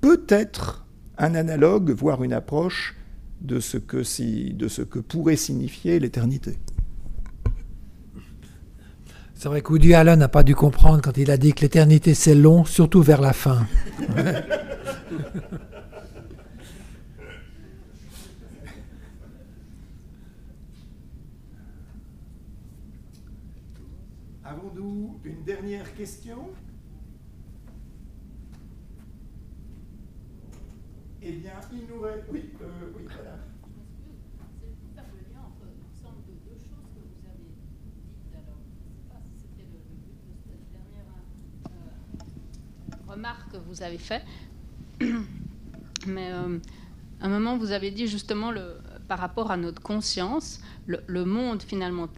peut être un analogue, voire une approche de ce que pourrait signifier l'éternité. C'est vrai que Woody Allen n'a pas dû comprendre quand il a dit que l'éternité c'est long, surtout vers la fin. Avons-nous une dernière question? Eh bien, il nous reste... Oui, voilà. Remarque que vous avez fait, mais à un moment vous avez dit justement par rapport à notre conscience, le monde finalement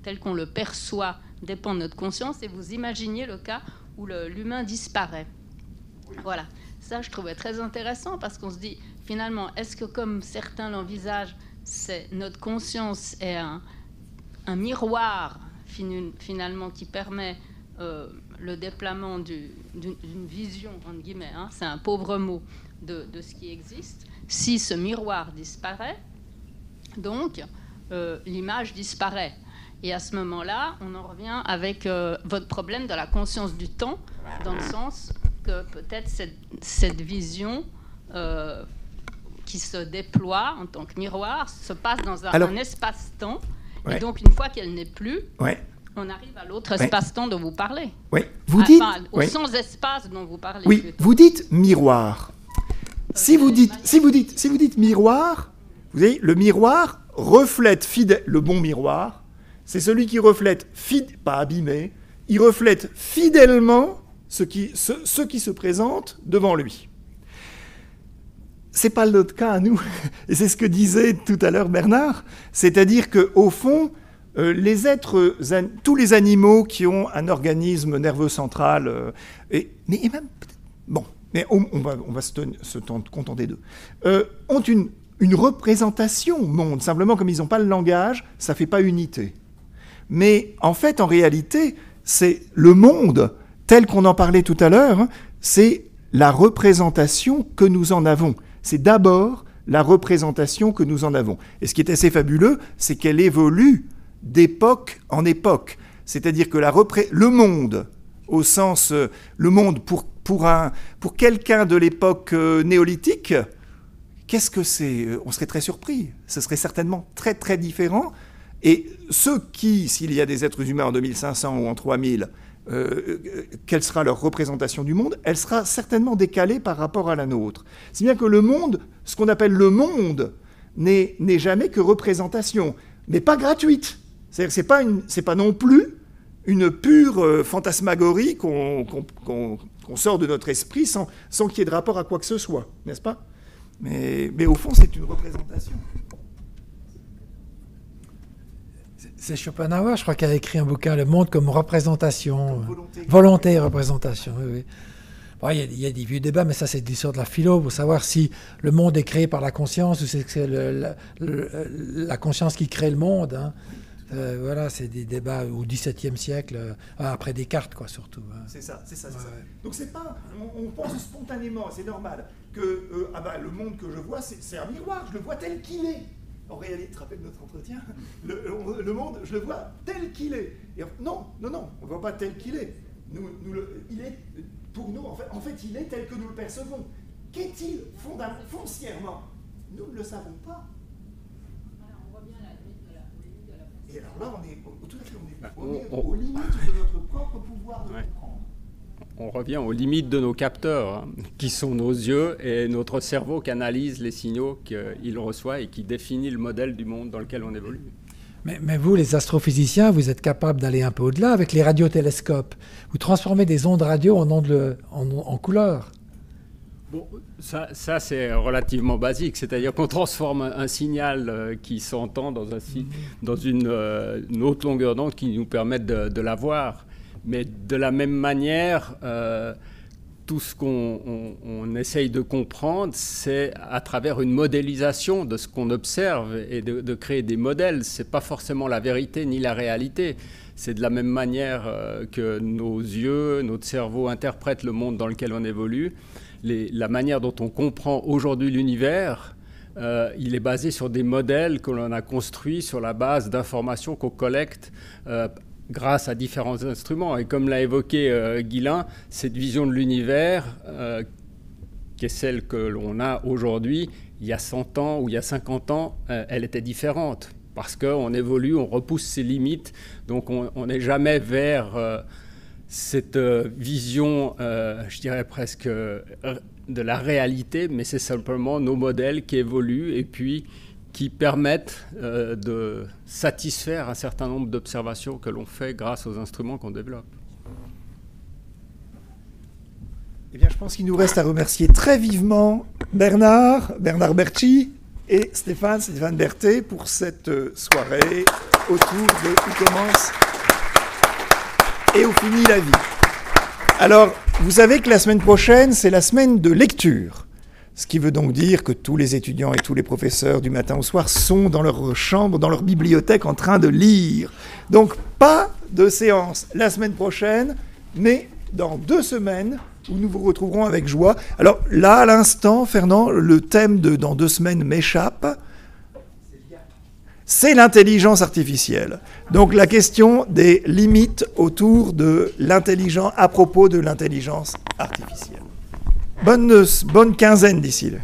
tel qu'on le perçoit dépend de notre conscience, et vous imaginiez le cas où l'humain disparaît. Oui. Voilà, ça je trouvais très intéressant parce qu'on se dit finalement, est-ce que comme certains l'envisagent, notre conscience est un miroir finalement qui permet le déploiement d'une vision, entre guillemets, hein, c'est un pauvre mot, de ce qui existe. Si ce miroir disparaît, donc l'image disparaît. Et à ce moment-là, on en revient avec votre problème de la conscience du temps, dans le sens que peut-être cette vision qui se déploie en tant que miroir se passe dans un espace-temps, ouais. Et donc une fois qu'elle n'est plus... Ouais. On arrive à l'autre espace-temps dont vous parlez. Oui, vous dites... au sans-espace dont vous parlez. Oui, plutôt. Vous dites miroir. Si vous dites miroir, vous voyez, le miroir reflète le bon miroir, c'est celui qui reflète, pas abîmé, il reflète fidèlement ce qui se présente devant lui. C'est pas notre cas à nous, et c'est ce que disait tout à l'heure Bernard, c'est-à-dire qu'au fond, tous les animaux qui ont un organisme nerveux central, mais même, bon, mais on va se contenter d'eux, ont une représentation monde. Simplement, comme ils n'ont pas le langage, ça ne fait pas unité. Mais en fait, en réalité, c'est le monde, tel qu'on en parlait tout à l'heure, hein, c'est la représentation que nous en avons. C'est d'abord la représentation que nous en avons. Et ce qui est assez fabuleux, c'est qu'elle évolue d'époque en époque. C'est-à-dire que le monde, au sens... le monde, pour quelqu'un de l'époque néolithique, qu'est-ce que c'est ? On serait très surpris. Ce serait certainement très, très différent. Et ceux qui, s'il y a des êtres humains en 2500 ou en 3000, quelle sera leur représentation du monde ? Elle sera certainement décalée par rapport à la nôtre. Si bien que le monde, ce qu'on appelle le monde, n'est jamais que représentation, mais pas gratuite. C'est-à-dire que c'est pas non plus une pure fantasmagorie qu'on sort de notre esprit sans qu'il y ait de rapport à quoi que ce soit, n'est-ce pas ? Mais au fond, c'est une représentation. C'est Schopenhauer, je crois, qui a écrit un bouquin, Le monde comme représentation. Volonté et représentation, oui. Bon, il y a des vieux débats, mais ça, c'est de l'histoire de la philo, pour savoir si le monde est créé par la conscience ou c'est la conscience qui crée le monde. Hein. Voilà, c'est des débats au XVIIe siècle, après Descartes, quoi, surtout. Hein. C'est ça. Donc, c'est pas... On pense spontanément, c'est normal, que le monde que je vois, c'est un miroir, je le vois tel qu'il est. En réalité, tu te rappelles notre entretien, le monde, je le vois tel qu'il est. Et non, on ne voit pas tel qu'il est. Il est, pour nous, en fait, il est tel que nous le percevons. Qu'est-il foncièrement ? Nous ne le savons pas. On voit bien la limite de la... Et alors là, on est aux limites de notre propre pouvoir de comprendre. On revient aux limites de nos capteurs, hein, qui sont nos yeux et notre cerveau qui analyse les signaux qu'il reçoit et qui définit le modèle du monde dans lequel on évolue. Mais vous, les astrophysiciens, vous êtes capables d'aller un peu au-delà avec les radiotélescopes. Vous transformez des ondes radio en couleurs. Bon, ça c'est relativement basique, c'est-à-dire qu'on transforme un signal qui s'entend dans une autre longueur d'onde qui nous permet de la voir. Mais de la même manière, tout ce qu'on essaye de comprendre, c'est à travers une modélisation de ce qu'on observe et de créer des modèles. Ce n'est pas forcément la vérité ni la réalité. C'est de la même manière que nos yeux, notre cerveau interprètent le monde dans lequel on évolue. La manière dont on comprend aujourd'hui l'univers, il est basé sur des modèles que l'on a construits sur la base d'informations qu'on collecte grâce à différents instruments. Et comme l'a évoqué Guilain, cette vision de l'univers, qui est celle que l'on a aujourd'hui, il y a 100 ans ou il y a 50 ans, elle était différente. Parce qu'on évolue, on repousse ses limites, donc on n'est jamais vers cette vision, je dirais presque, de la réalité, mais c'est simplement nos modèles qui évoluent et puis qui permettent de satisfaire un certain nombre d'observations que l'on fait grâce aux instruments qu'on développe. Eh bien, je pense qu'il nous reste à remercier très vivement Bernard Bertschy et Stéphane Berthet pour cette soirée autour de Où commence et où finit la vie. Alors, vous savez que la semaine prochaine, c'est la semaine de lecture. Ce qui veut donc dire que tous les étudiants et tous les professeurs du matin au soir sont dans leur chambre, dans leur bibliothèque en train de lire. Donc pas de séance la semaine prochaine, mais dans 2 semaines où nous vous retrouverons avec joie. Alors là, à l'instant, Fernand, le thème de dans 2 semaines m'échappe. C'est l'intelligence artificielle. Donc la question des limites autour de l'intelligence, à propos de l'intelligence artificielle. Bonne quinzaine d'ici là.